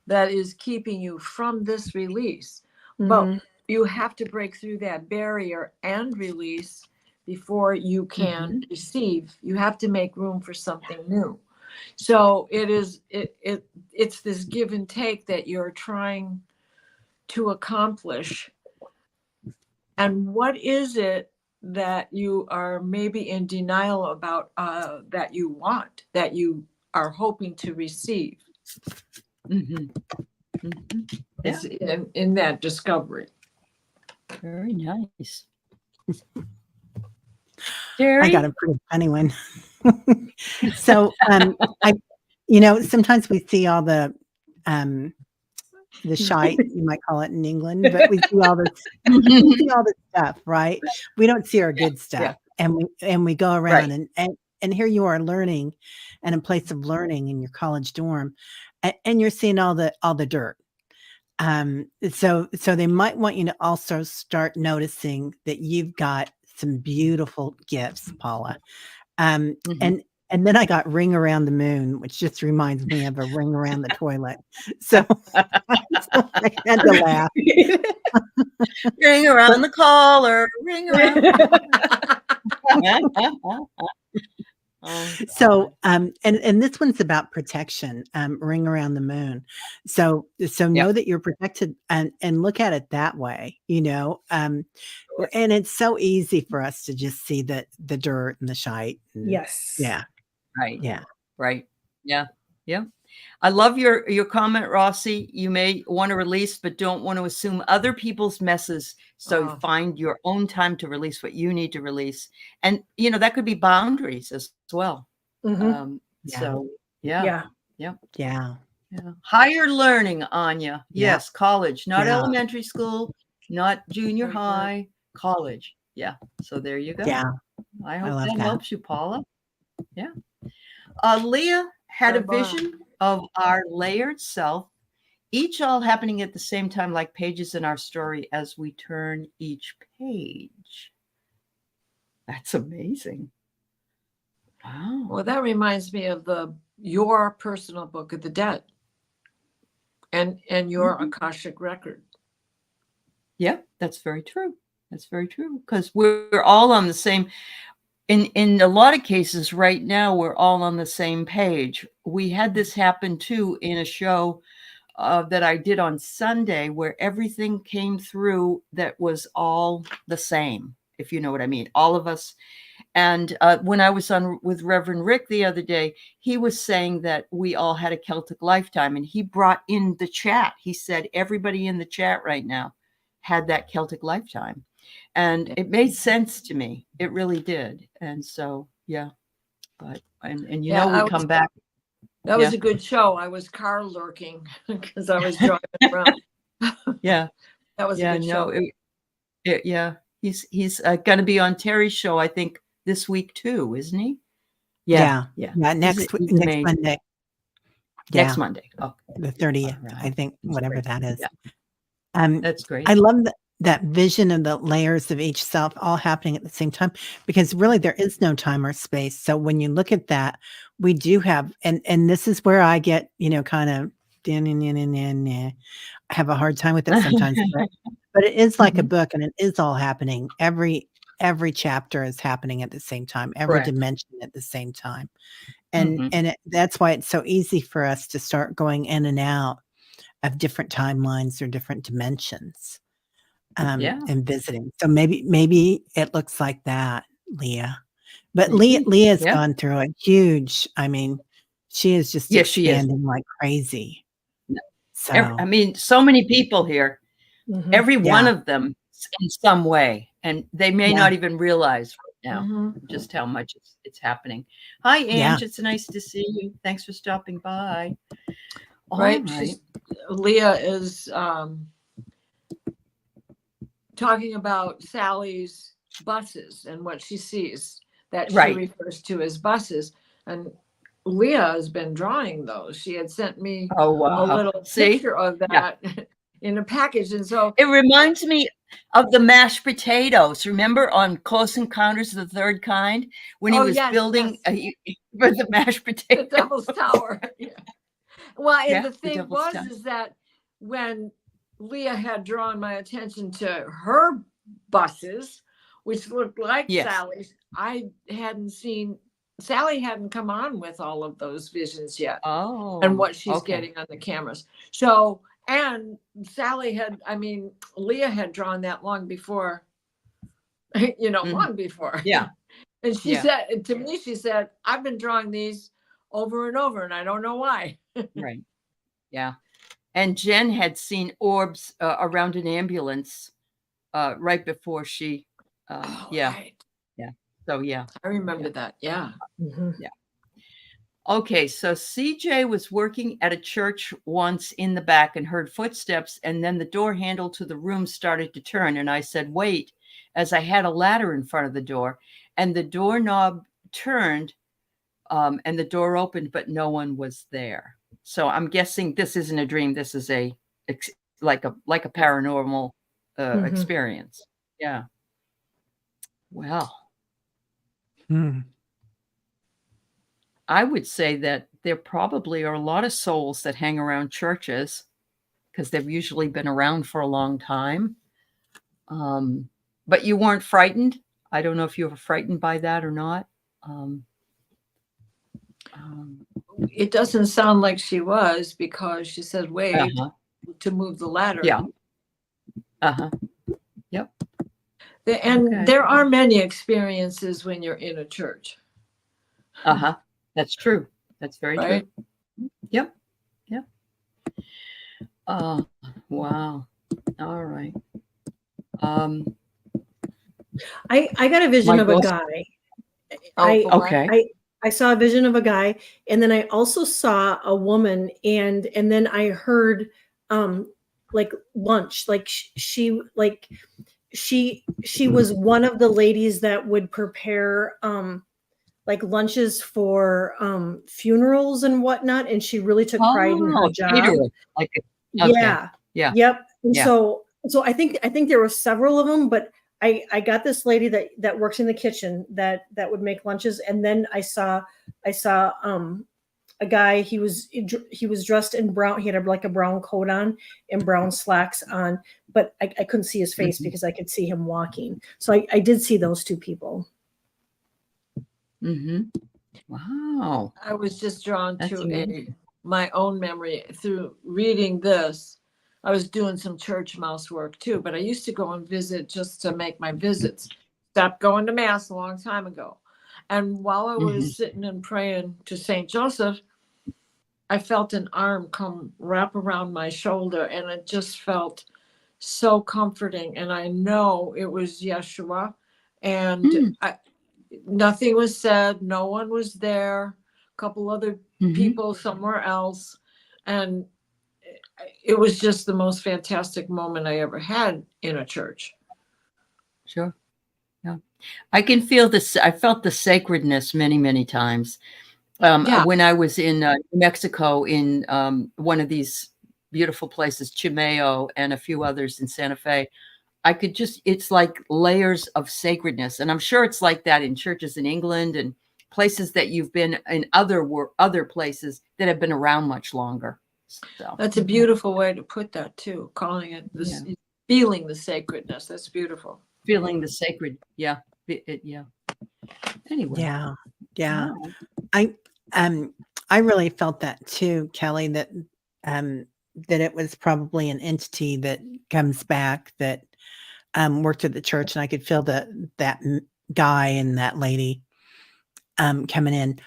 that is keeping you from this release. But Mhm. you have to break through that barrier and release before you can receive. You have to make room for something new. So it's this give and take that you're trying to accomplish. And what is it that you are maybe in denial about, that you want, that you are hoping to receive? Mhm. Mhm. Yeah. Is in that discovery. Very nice. I Jerry? got a pretty funny one. So, sometimes we see all the shite, you might call it in England, but we see all this we see all this stuff, right? We don't see our good Yeah. stuff, and we go around Right. and here you are learning in a place of learning in your college dorm, and you're seeing all the dirt. So they might want you to also start noticing that you've got some beautiful gifts, Paula. Mhm. And then I got Ring Around the Moon, which just reminds me of a ring around the toilet. So, so I had to laugh. Ring around the collar, ring around. Oh, So, God. and this one's about protection, Ring Around the Moon. So Yep. know that you're protected and look at it that way, you know. Sure. And it's so easy for us to just see the dirt and the shite. And Yes. yeah, Right. yeah, Right. Yeah. Yeah. I love your comment, Rossi. You may want to release, but don't want to assume other people's messes. So find your own time to release what you need to release. And, you know, that could be boundaries as well. Mhm. Yeah. So, yeah. Yeah. Yeah. yeah, Yeah. Higher learning, Anya. Yeah. Yes. College, not Yeah. elementary school, not junior Very good. high, college. Yeah. So there you go. yeah. I I hope love that that. helps you, Paula. Yeah. Leah had a Bye-bye. vision of our layered self, each all happening at the same time, like pages in our story as we turn each page. That's amazing. Wow. Well, that reminds me of your personal book of the dead and your Mhm. Akashic record. Yeah, that's very true. That's very true. Because we're all on the same. In a lot of cases right now, we're all on the same page. We had this happen too in a show that I did on Sunday, where everything came through that was all the same, if you know what I mean. All of us. And when I was on with Reverend Rick the other day, he was saying that we all had a Celtic lifetime, and he brought in the chat. He said everybody in the chat right now had that Celtic lifetime. And it made sense to me. It really did. And so, yeah. But and you Yeah, know, we come back. That was Yeah. a good show. I was car lurking because I was driving around. Yeah. That was a Yeah. good No. show. Yeah. He's going to be on Terry's show, I think, this week too, isn't he? Yeah. Yeah. Yeah. He's Next amazing. Monday. Next Yeah. Monday. Oh, The 30th, all I right. think, That's whatever great. that is. Yeah. That's great. I love that vision of the layers of each self all happening at the same time, because really there is no time or space. So when you look at that, we do have, and this is where I get, you know, kind of I have a hard time with it sometimes, but it is like a Mhm. book, and it is all happening. Every chapter is happening at the same time, every Correct. dimension at the same time. Mhm. And that's why it's so easy for us to start going in and out of different timelines or different dimensions, Yeah. and visiting. So maybe it looks like that, Leah. But Maybe. Leah's Yeah. gone through a huge, I mean, she is just Yes, she is. expanding like crazy. I So mean, so many people here. Mhm. Every one yeah, of them in some way, and they may yeah, not even realize right now Mhm. just how much it's happening. Hi, yeah, Ange. It's nice to see you. Thanks for stopping by. All Right? right. Leah is talking about Sally's buses and what she sees that she Right. refers to as buses. And Leah has been drawing those. She had sent me Oh, a wow. little See? picture of Yeah. that in a package. And so It reminds me of the mashed potatoes. Remember on Close Encounters of the Third Kind when he Oh, was yes, building yes. for the mashed The potato? Devil's Tower. Yeah. Well, and Yeah, the the thing Devil's was Tower. is that when Leah had drawn my attention to her buses, which looked like Yes. Sally's, I hadn't seen Sally hadn't come on with all of those visions yet Oh, and what she's okay. getting on the cameras. So, and Sally had, I mean, Leah had drawn that long before, Mhm. long before. Yeah. And she Yeah. said to me, she said, I've been drawing these over and over and I don't know why. Right. Yeah. And Jen had seen orbs around an ambulance right before she, yeah. Right. Yeah. So, yeah. I remember Yeah. that. Yeah. Mhm. Yeah. Okay. So CJ was working at a church once in the back and heard footsteps, and then the door handle to the room started to turn. And I said, wait, as I had a ladder in front of the door, and the doorknob turned and the door opened, but no one was there. So I'm guessing this isn't a dream. This is like a paranormal Mhm. experience. Yeah. Well, Hmm. I would say that there probably are a lot of souls that hang around churches because they've usually been around for a long time. But you weren't frightened. I don't know if you were frightened by that or not. Um, It doesn't sound like she was, because she said wait uh-huh. to move the ladder. Yeah. Uh-huh. Yep. And Okay. there are many experiences when you're in a church. Uh-huh. That's true. That's very Right? true. Yep. Yep. Wow. All right. I got a vision My of a boss- guy. Oh, Okay. I saw a vision of a guy, and then I also saw a woman, and then I heard like lunch, like she was one of the ladies that would prepare like lunches for funerals and whatnot, and she really took pride in her job. Caterer. Like, okay. Yeah. Yeah. Yep. And Yeah. so I think there were several of them, but I got this lady that works in the kitchen that would make lunches, and then I saw a guy. He was dressed in brown. He had like a brown coat on and brown slacks on, but I couldn't see his face because I could see him walking. So I did see those two people. Mm-hmm. Wow. I was just drawn That's to amazing. my own memory through reading this. I was doing some church mouse work too, but I used to go and visit just to make my visits. Stopped going to mass a long time ago. And while I was sitting and praying to St. Joseph, I felt an arm come wrap around my shoulder, and it just felt so comforting. And I know it was Yeshua. And nothing was said. No one was there. A couple other people somewhere else. And it was just the most fantastic moment I ever had in a church. Sure. Yeah. I can feel this. I felt the sacredness many, many times. When I was in New Mexico, in one of these beautiful places, Chimeo, and a few others in Santa Fe, I could just, it's like layers of sacredness. And I'm sure it's like that in churches in England and places that you've been in other places that have been around much longer. So That's a beautiful way to put that too, calling it this, feeling the sacredness. That's beautiful. Feeling the sacred. Yeah. Yeah. Anyway. Yeah. Yeah. I really felt that too, Kelly, that it was probably an entity that comes back that worked at the church, and I could feel that guy and that lady coming in.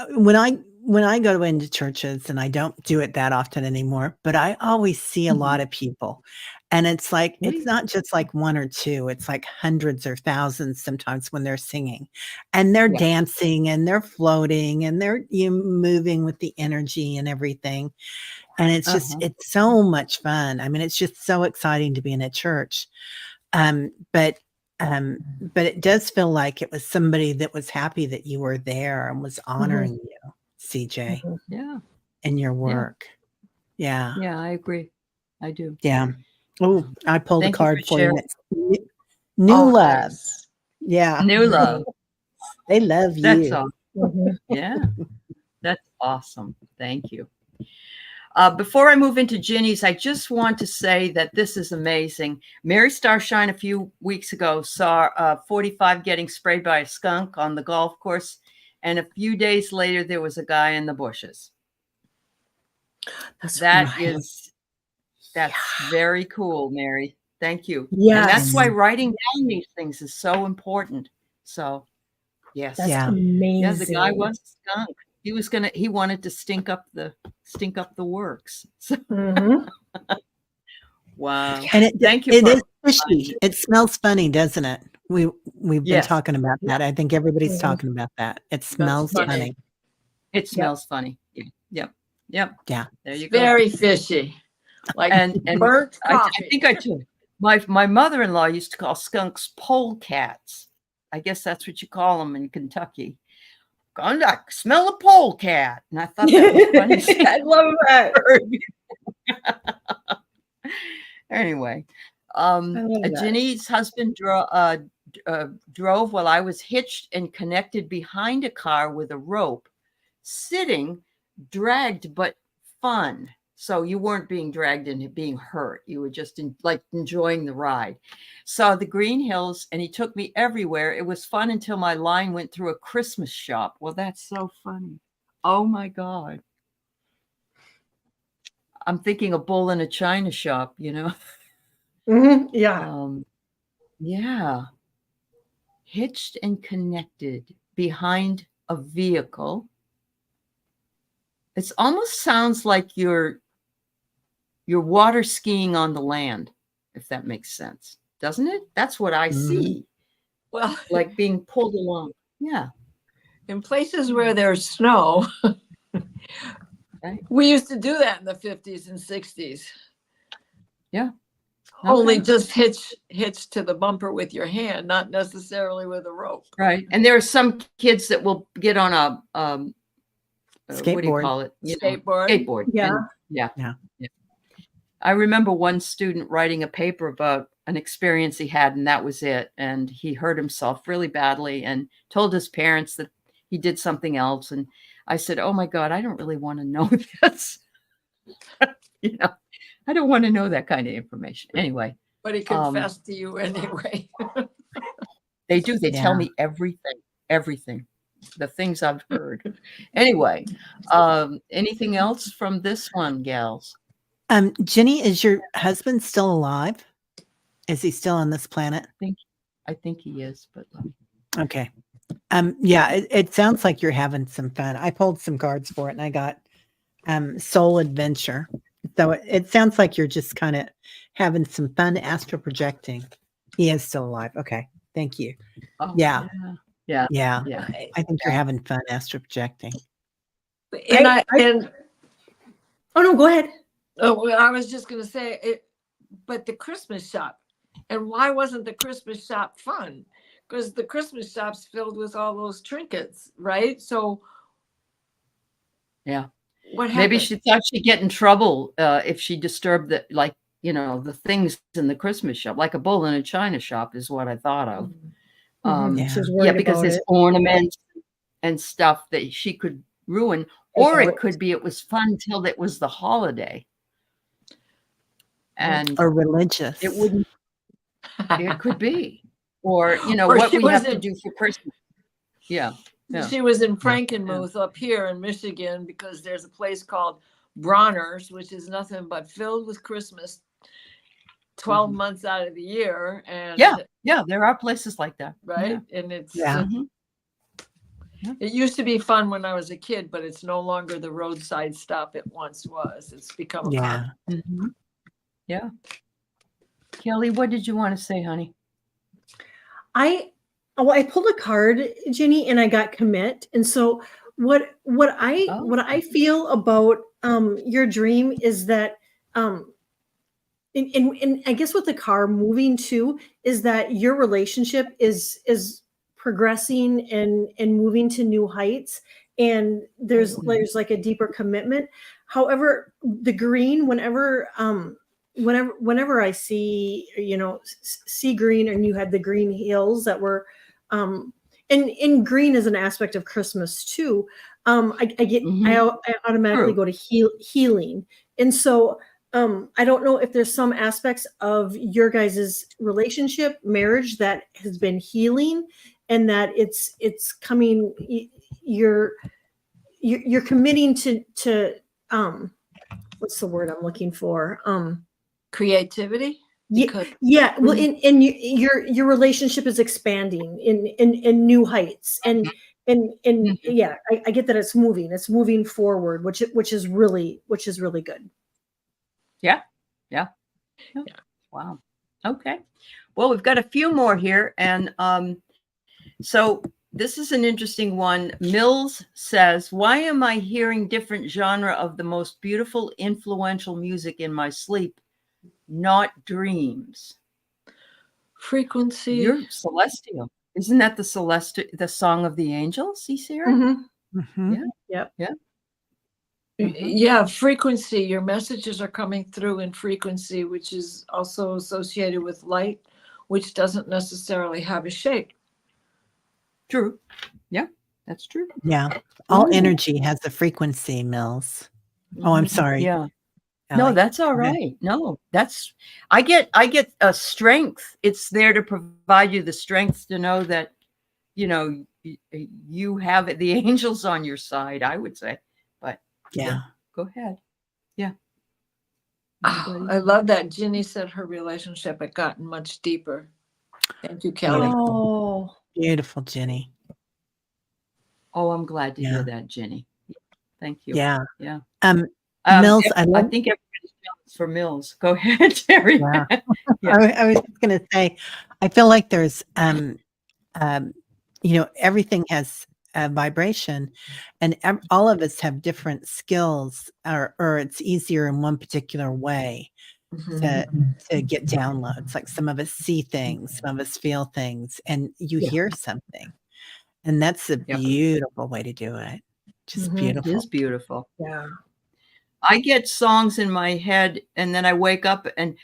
When I go into churches, and I don't do it that often anymore, but I always see a lot of people, and it's like, it's not just like one or two, it's like hundreds or thousands sometimes when they're singing, and they're dancing and they're floating and they're moving with the energy and everything. And it's just, it's so much fun. I mean, it's just so exciting to be in a church. But it does feel like it was somebody that was happy that you were there and was honoring you, CJ, in your work. Yeah. Yeah, I agree. I do. Yeah. Oh, I pulled Thank a card you for sharing. you. New love. Nice. Yeah. New love. They love That's you. awesome. Yeah. That's awesome. Thank you. Before I move into Ginny's, I just want to say that this is amazing. Mary Starshine a few weeks ago saw 45 getting sprayed by a skunk on the golf course. And a few days later, there was a guy in the bushes. That's very cool, Mary. Thank you. Yes. And that's why writing down these things is so important. So, yes. That's amazing. Yeah, the guy was a skunk. He wanted to stink up the works. So, wow. And thank you. It is fishy. It smells funny, doesn't it? We've been talking about that. I think everybody's talking about that. It smells funny. It smells funny. Yep. Yeah. There you go. Very fishy. Like and burnt I coffee. think I told my mother-in-law used to call skunks polecats. I guess that's what you call them in Kentucky. I smell a polecat. And I thought that was funny. I love that. Anyway, that. Ginny's husband drove while I was hitched and connected behind a car with a rope, sitting, dragged but fun. So you weren't being dragged into being hurt. You were just enjoying the ride. Saw the green hills, and he took me everywhere. It was fun until my line went through a Christmas shop. Well, that's so funny. Oh my God. I'm thinking a bull in a china shop, you know? Yeah. Yeah. Hitched and connected behind a vehicle. It almost sounds like you're water skiing on the land, if that makes sense. Doesn't it? That's what I see. Well, Like being pulled along. Yeah. in places where there's snow, Right. we used to do that in the 50s and 60s. Yeah. Only Okay. just hitch to the bumper with your hand, not necessarily with a rope. Right. And there are some kids that will get on a what do you Skateboard. call it? Skateboard. Skateboard. Yeah. And yeah. Yeah. I remember one student writing a paper about an experience he had, and that was it. And he hurt himself really badly and told his parents that he did something else. And I said, oh my God, I don't really want to know this. You know, I don't want to know that kind of information. Anyway. But he confessed to you anyway. They do. They tell Yeah. me everything, the things I've heard. Anyway, anything else from this one, gals? Jenny, is your husband still alive? Is he still on this planet? I think he is, but let me. Okay. Yeah, it sounds like you're having some fun. I pulled some cards for it, and I got soul adventure. So it sounds like you're just kind of having some fun astral projecting. He is still alive. Okay. Thank you. Oh, Yeah. Yeah. I think you're having fun astral projecting. And Oh no, go ahead. I was just going to say it, but the Christmas shop, and why wasn't the Christmas shop fun? Because the Christmas shop's filled with all those trinkets, right? So, Yeah. what happened? Maybe she thought she'd get in trouble if she disturbed the things in the Christmas shop, like a bull in a china shop is what I thought of. Yeah. She's worried Because about there's it. ornaments and stuff that she could ruin, or it could be it was fun till it was the holiday. And Or religious. it wouldn't, it could be. Or, Or what she we have was to do for Christmas. Yeah. Yeah. She was in Frankenmuth up here in Michigan because there's a place called Bronner's, which is nothing but filled with Christmas 12 months out of the year. And Yeah, there are places like that. right. And it's Yeah. it used to be fun when I was a kid, but it's no longer the roadside stop it once was. It's become a Yeah. Yeah. Kelly, what did you want to say, honey? I pulled a card, Jenny, and I got commit. And so what I feel about your dream is that and I guess with the car moving too is that your relationship is progressing and moving to new heights, and there's like a deeper commitment. However, the green, whenever I see, sea green, and you had the green hills that were and green is an aspect of Christmas too. I automatically go to healing. And so I don't know if there's some aspects of your guys' relationship, marriage, that has been healing, and that it's coming, you're committing to what's the word I'm looking for? creativity. Yeah. Well, in your relationship is expanding in new heights, and yeah, I get that it's moving forward, which is really good. Yeah. Wow. Okay. Well, we've got a few more here. And so this is an interesting one. Mills says, why am I hearing different genre of the most beautiful, influential music in my sleep, not dreams? Frequency. You're celestial. Isn't that the song of the angels, Sarah? Yeah, frequency. Your messages are coming through in frequency, which is also associated with light which doesn't necessarily have a shape. True. Yeah, that's true. Yeah. All Ooh. energy has a frequency, Mills. Oh, I'm sorry. Yeah. Ellie. No, that's all Go ahead. right. No, that's I get a strength. It's there to provide you the strength to know that, you know, you have the angels on your side, I would say. But Yeah. go ahead. Yeah. Oh, I love that Ginny said her relationship had gotten much deeper. Thank you, Kelly. Oh, Beautiful, Jenny. Oh, I'm glad to Yeah. hear that, Jenny. Thank you. Yeah. Yeah. Mills, I I love. think everybody's jealous for Mills. Go ahead, Terry. Yeah. Yeah. I was just gonna say, I feel like there's, you know, everything has a vibration, and all of us have different skills, or it's easier in one particular way to get downloads. Like some of us see things, some of us feel things, and you Yeah. hear something, and that's a Yep. beautiful way to do it. Just Mhm. It beautiful. is beautiful. yeah. I get songs in my head and then I wake up and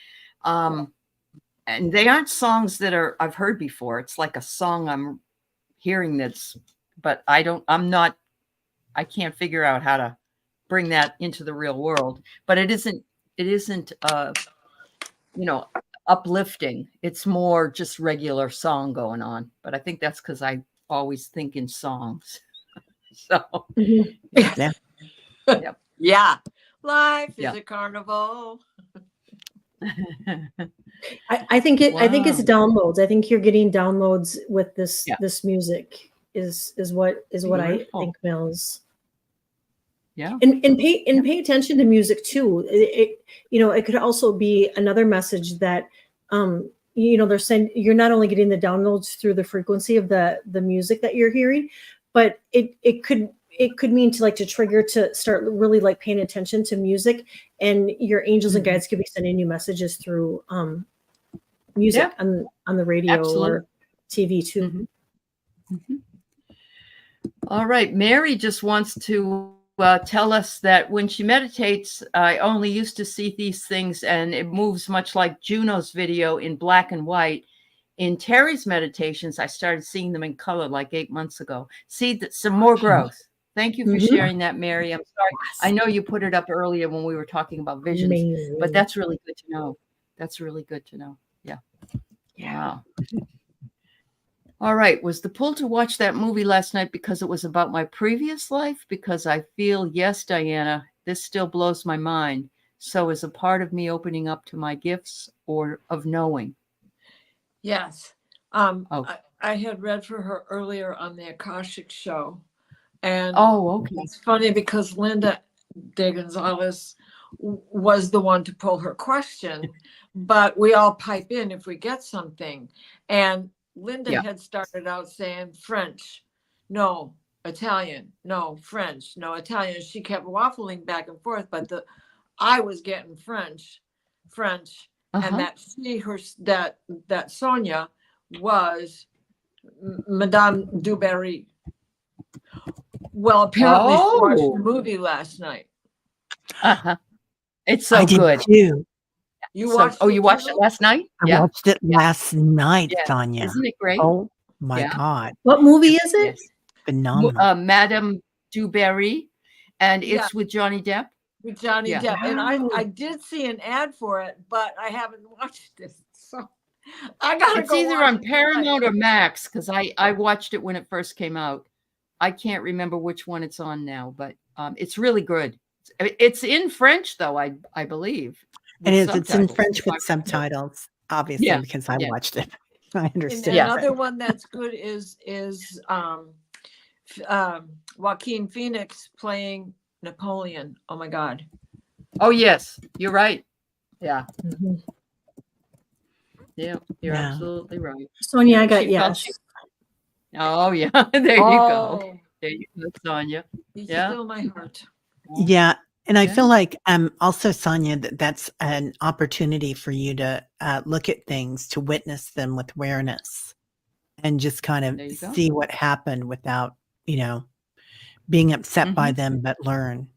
they aren't songs that I've heard before. It's like a song I'm hearing but I can't figure out how to bring that into the real world. But it isn't you know, uplifting. It's more just regular song going on. But I think that's because I always think in songs. So Mhm. Yeah. Yep. Yeah. Life is Yeah. a carnival. I think it's Wow. downloads. I think you're getting downloads with this Yeah. this music is what I Beautiful. think, Mills. Yeah. And pay attention to music too. You know, it could also be another message that you know, they're saying you're not only getting the downloads through the frequency of the music that you're hearing, but it could mean to trigger to start really like paying attention to music, and your angels and guides could be sending you messages through music on the radio Absolutely. or TV too. All right. Mary just wants to tell us that when she meditates, I only used to see these things and it moves much like Juno's video in black and white. In Terry's meditations, I started seeing them in color like 8 months ago. See some more growth. Thank you for sharing that, Mary. I'm sorry. I know you put it up earlier when we were talking about visions, Amazing. but that's really good to know. That's really good to know. Yeah. Wow. All right. Was the pull to watch that movie last night because it was about my previous life? Because I feel, yes, Diana, this still blows my mind. So is a part of me opening up to my gifts or of knowing? Yes. Oh. I had read for her earlier on the Akashic show. And okay. It's funny because Linda de Gonzalez was the one to pull her question, but we all pipe in if we get something. And Linda had started out saying French, no, Italian, no, French, no, Italian. She kept waffling back and forth, but I was getting French, and that Sonia was Madame Dubarry. Well, apparently she watched the movie last night. It's so I did good. too. You watched it? You watched it last night? I watched it last night, Yeah. Sonia. Isn't it great? Oh my God. What movie is it? Yes. Phenomenal. Madame Dubarry, and it's with Johnny Depp. With Johnny Yeah. Depp. And Wow. I did see an ad for it, but I haven't watched it. So I gotta It's go either watch on it Paramount or Max because I watched it when it first came out. I can't remember which one it's on now, but it's really good. It's in French though, I believe. It is. It's in subtitles. French with subtitles, obviously, Yeah. because I Yeah. watched it. I And understand. another one that's good is Joaquin Phoenix playing Napoleon. Oh my God. Oh yes, you're right. Yeah. Mhm. Yeah, you're absolutely right. Sonia, I got She felt yes. Oh yeah, there you go. There you go, Sonia. He's Yeah. still my heart. Yeah. And I Yeah. feel like also, Sonia, that's an opportunity for you to look at things, to witness them with awareness, and just kind There you of go. see what happened without, being upset by them, but learn.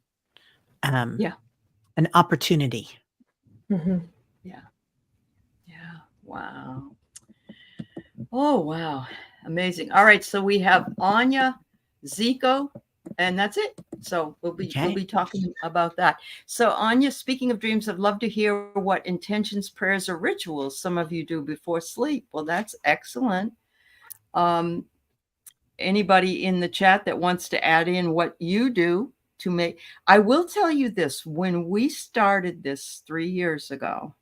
Yeah. An opportunity. Mhm. Yeah. Wow. Oh, wow. Amazing. All right. So we have Anya, Zico, and that's it. So we'll Okay. be talking about that. So Anya, speaking of dreams, I'd love to hear what intentions, prayers, or rituals some of you do before sleep. Well, that's excellent. Anybody in the chat that wants to add in what you do to make, I will tell you this, when we started this 3 years ago,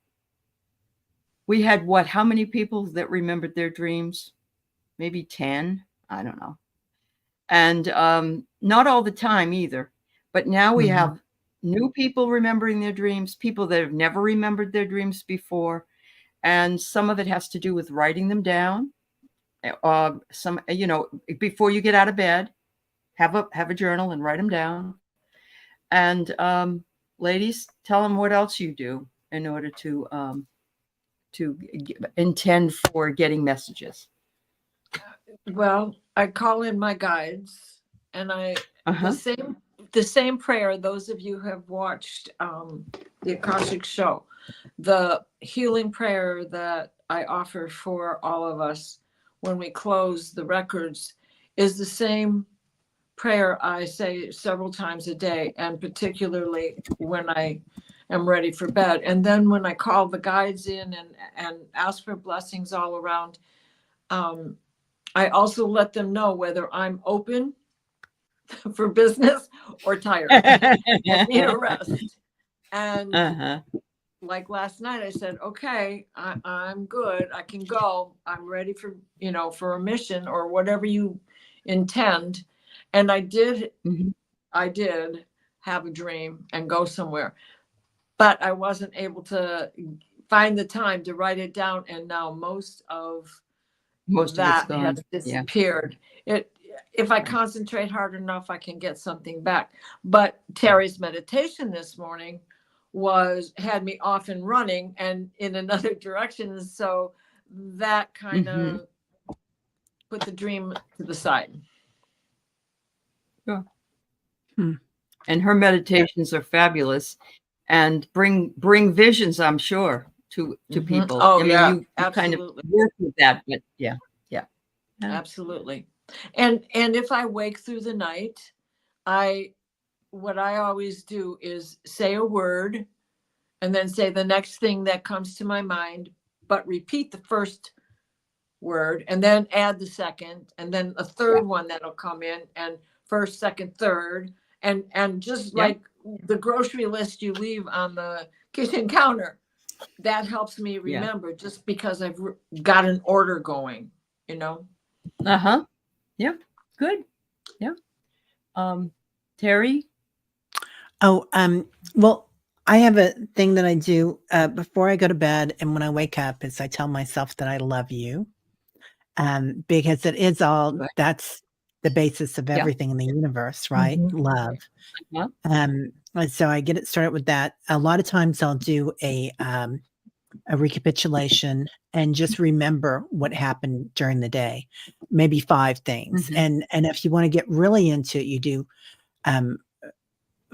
we had how many people that remembered their dreams? Maybe 10, I don't know. And not all the time either. But now we have new people remembering their dreams, people that have never remembered their dreams before. And some of it has to do with writing them down. Some, before you get out of bed, have a journal and write them down. And ladies, tell them what else you do in order to intend for getting messages. Well, I call in my guides, and the same prayer. Those of you who have watched the Akashic show, the healing prayer that I offer for all of us when we close the records is the same prayer I say several times a day, and particularly when I am ready for bed. And then when I call the guides in and ask for blessings all around, I also let them know whether I'm open for business or tired or need a rest. And like last night, I said, okay, I'm good. I can go. I'm ready for, for a mission or whatever you intend. And I did have a dream and go somewhere, but I wasn't able to find the time to write it down. And now most of that has disappeared. Yeah. If I concentrate hard enough, I can get something back. But Terry's meditation this morning had me off and running and in another direction. So that kind of put the dream to the side. Sure. And her meditations are fabulous and bring visions, I'm sure, to people. Oh, you absolutely. Kind of work with that, but yeah. Absolutely. And if I wake through the night, what I always do is say a word and then say the next thing that comes to my mind, but repeat the first word and then add the second and then a third one that'll come in, and first, second, third, and just like the grocery list you leave on the kitchen counter, that helps me remember just because I've got an order going, Yeah. Good. Yeah. Terry? Oh, well, I have a thing that I do before I go to bed, and when I wake up, is I tell myself that I love you, because it is all that's the basis of everything in the universe, right? Love. So I get it started with that. A lot of times I'll do a recapitulation and just remember what happened during the day, maybe 5 things. And if you want to get really into it, you do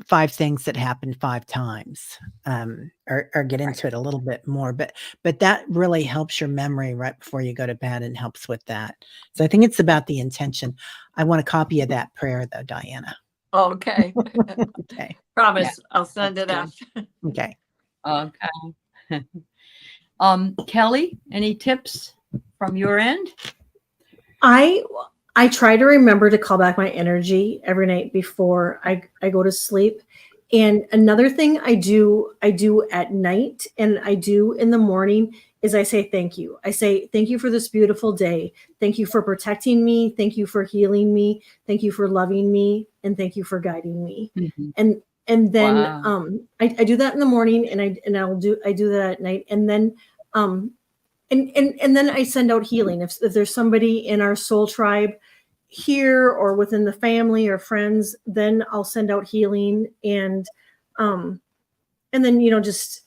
5 things that happened 5 times, or get into it a little bit more. But that really helps your memory right before you go to bed and helps with that. So I think it's about the intention. I want a copy of that prayer though, Diana. Okay. Okay. Promise. I'll send it out. Okay. Okay. Kelly, any tips from your end? I try to remember to call back my energy every night before I go to sleep. And another thing I do at night and I do in the morning is I say thank you. I say thank you for this beautiful day. Thank you for protecting me. Thank you for healing me. Thank you for loving me. And thank you for guiding me. And then I do that in the morning, and I do that at night, and then and then I send out healing. If there's somebody in our soul tribe here or within the family or friends, then I'll send out healing, and then just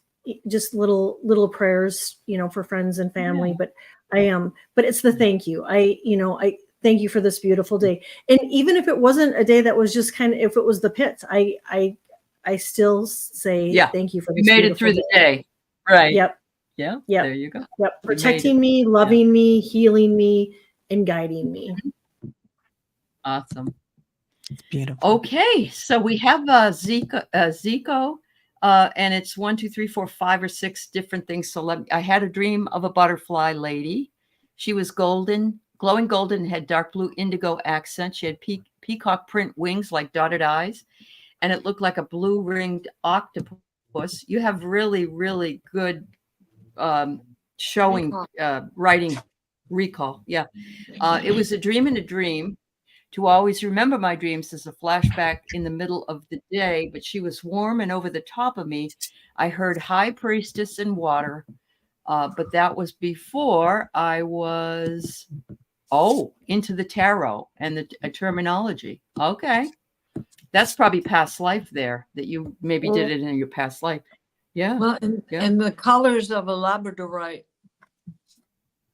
little prayers for friends and family. But but it's the thank you. I thank you for this beautiful day. And even if it wasn't a day that was just if it was the pits, I still say thank you for this. You made it through the day. Right. Yep. Yeah. Yep. There you go. Yep. You made it. Protecting me, loving me, healing me, and guiding me. Awesome. It's beautiful. Okay, so we have Zico, and it's 1, 2, 3, 4, 5 or 6 different things. So I had a dream of a butterfly lady. She was golden, glowing golden, and had dark blue indigo accent. She had peacock print wings like dotted eyes, and it looked like a blue ringed octopus. You have really, really good showing writing recall. Yeah, it was a dream in a dream. To always remember my dreams as a flashback in the middle of the day, but she was warm and over the top of me. I heard high priestess and water, but that was before I was, into the tarot and the terminology. Okay. That's probably past life there, that you maybe did it in your past life. Yeah. Well, and the colors of a labradorite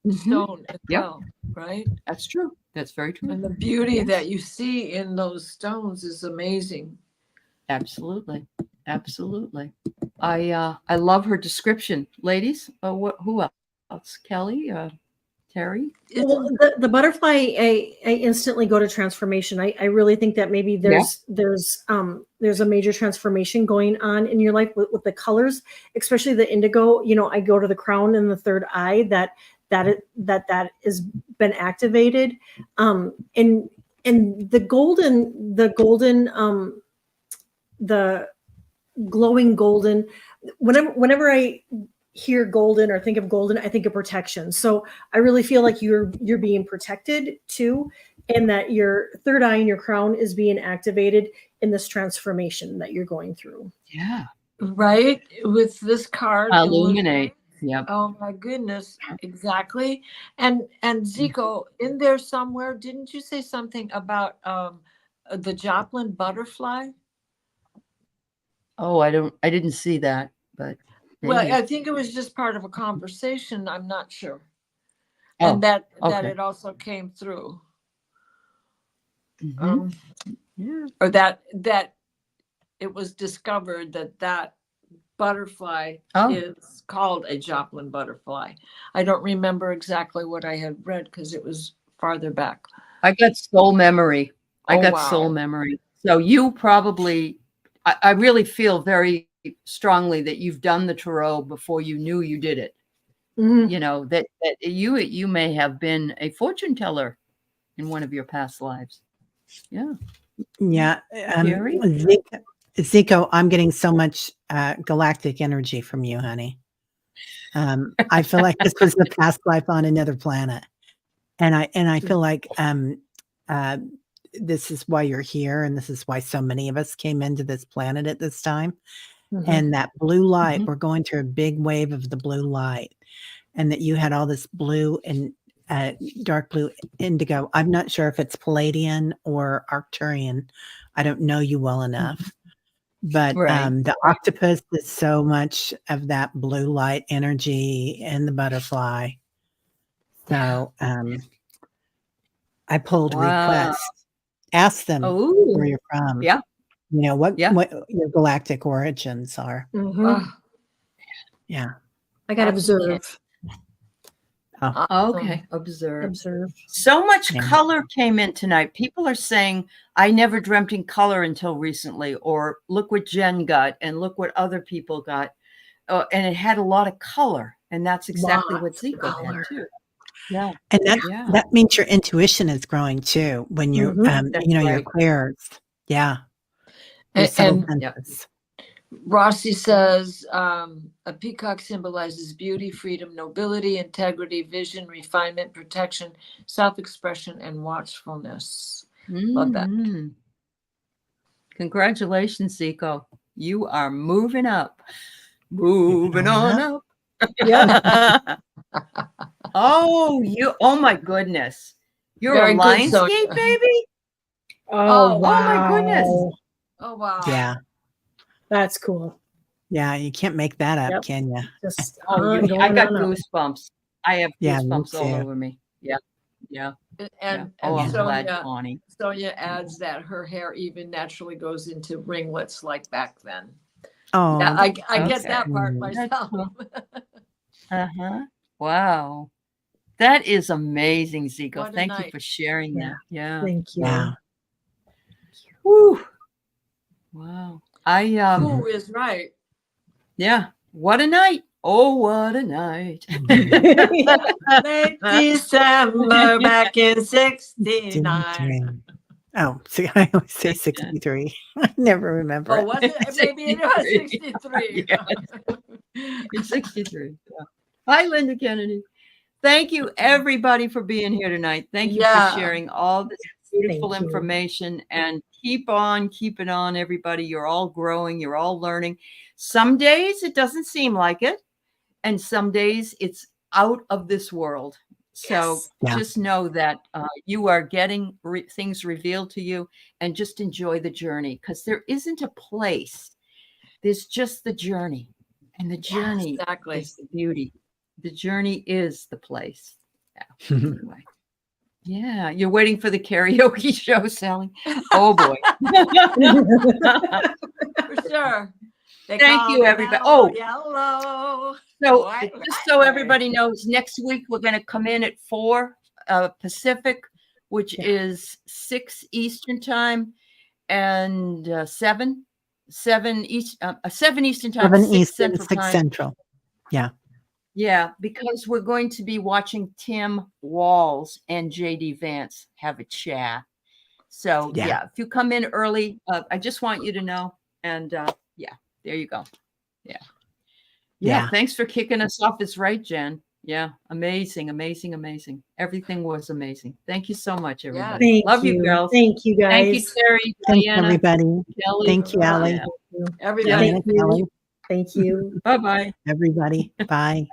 stone as well, right? That's true. That's very true. And the beauty that you see in those stones is amazing. Absolutely. Absolutely. I love her description. Ladies, who else? Kelly, Terry? Well, the butterfly, I instantly go to transformation. I really think that maybe there's a major transformation going on in your life with the colors, especially the indigo. You know, I go to the crown and the third eye that has been activated, and the glowing golden. Whenever I hear golden or think of golden, I think of protection. So I really feel like you're being protected too, and that your third eye and your crown is being activated in this transformation that you're going through. Yeah. Right. With this card. Illuminate. Yep. Oh my goodness. Exactly. And Zico, in there somewhere, didn't you say something about the Joplin butterfly? Oh, I didn't see that, but maybe. Well, I think it was just part of a conversation. I'm not sure. And that it also came through. Or that it was discovered that butterfly is called a Joplin butterfly. I don't remember exactly what I had read because it was farther back. I got soul memory. Soul memory. So you probably, I really feel very strongly that you've done the tarot before you knew you did it. You know, that you may have been a fortune teller in one of your past lives. Yeah. Yeah. Zico, I'm getting so much galactic energy from you, honey. I feel like this was the past life on another planet. And I feel like this is why you're here, and this is why so many of us came into this planet at this time. And that blue light, we're going through a big wave of the blue light, and that you had all this blue and dark blue indigo. I'm not sure if it's Palladian or Arcturian. I don't know you well enough. But the octopus is so much of that blue light energy and the butterfly. So I pulled requests. Ask them where you're from. Yeah. You know, what your galactic origins are. Yeah. I got to observe. Okay. Observe. So much color came in tonight. People are saying, I never dreamt in color until recently, or look what Jen got and look what other people got. And it had a lot of color. And that's exactly what Zico had too. Yeah. And that means your intuition is growing too when you're, your clairs. Yeah. And Rossi says a peacock symbolizes beauty, freedom, nobility, integrity, vision, refinement, protection, self-expression, and watchfulness. Love that. Congratulations, Zico. You are moving up. Moving on up. Yeah. Oh my goodness. You're a Lionsgate baby? Oh, wow. Oh my goodness. Oh wow. Yeah. That's cool. Yeah, you can't make that up, can you? I got goosebumps. I have goosebumps all over me. Yeah. And I'm glad, Connie. Sonia adds that her hair even naturally goes into ringlets like back then. Oh, yeah, I get that part myself. Uh-huh. Wow. That is amazing, Zico. What a Thank you night. for sharing Yeah. that. Yeah. Thank you. Yeah. Whew. Wow. I Who is right? yeah. What a night. Oh, what a night. Late December back in 69. Oh, see, I always say 63. I never remember Oh, it. was it? Maybe it was 63. It's 63. Yeah. Hi, Linda Kennedy. Thank you, everybody, for being here tonight. Thank you Yeah. for sharing all this beautiful Thank you. information, and keep on keeping on, everybody. You're all growing. You're all learning. Some days it doesn't seem like it, and some days it's out of this world. So Yes. Yeah. just know that you are getting things revealed to you, and just enjoy the journey, because there isn't a place. There's just the journey, and the journey exactly. is the beauty. The journey is the place. Yeah. Anyway. Yeah, you're waiting for the karaoke show, Sally. Oh boy. For sure. They Thank call you, me everybody. Mellow Oh. Yellow. So White just so light. everybody knows, next week we're going to come in at 4 Pacific, which is 6 Eastern time, and 7 East 7 Eastern time, 7 6 Eastern, Central 6 time. Central. Yeah. Yeah, because we're going to be watching Tim Walls and JD Vance have a chat. So yeah, if you come in early, I just want you to know. And yeah, there you go. Yeah. Thanks for kicking us off. It's right, Jen. Yeah, amazing, amazing, amazing. Everything was amazing. Thank you so much, everybody. Thank Love you. you, girls. Thank you, guys. Thank you, Terry, Thanks, Diana, everybody. Kelly. Thank you, Allie. Yeah. Everybody. Diana, Kelly. Thank you. Bye-bye. Everybody. Bye.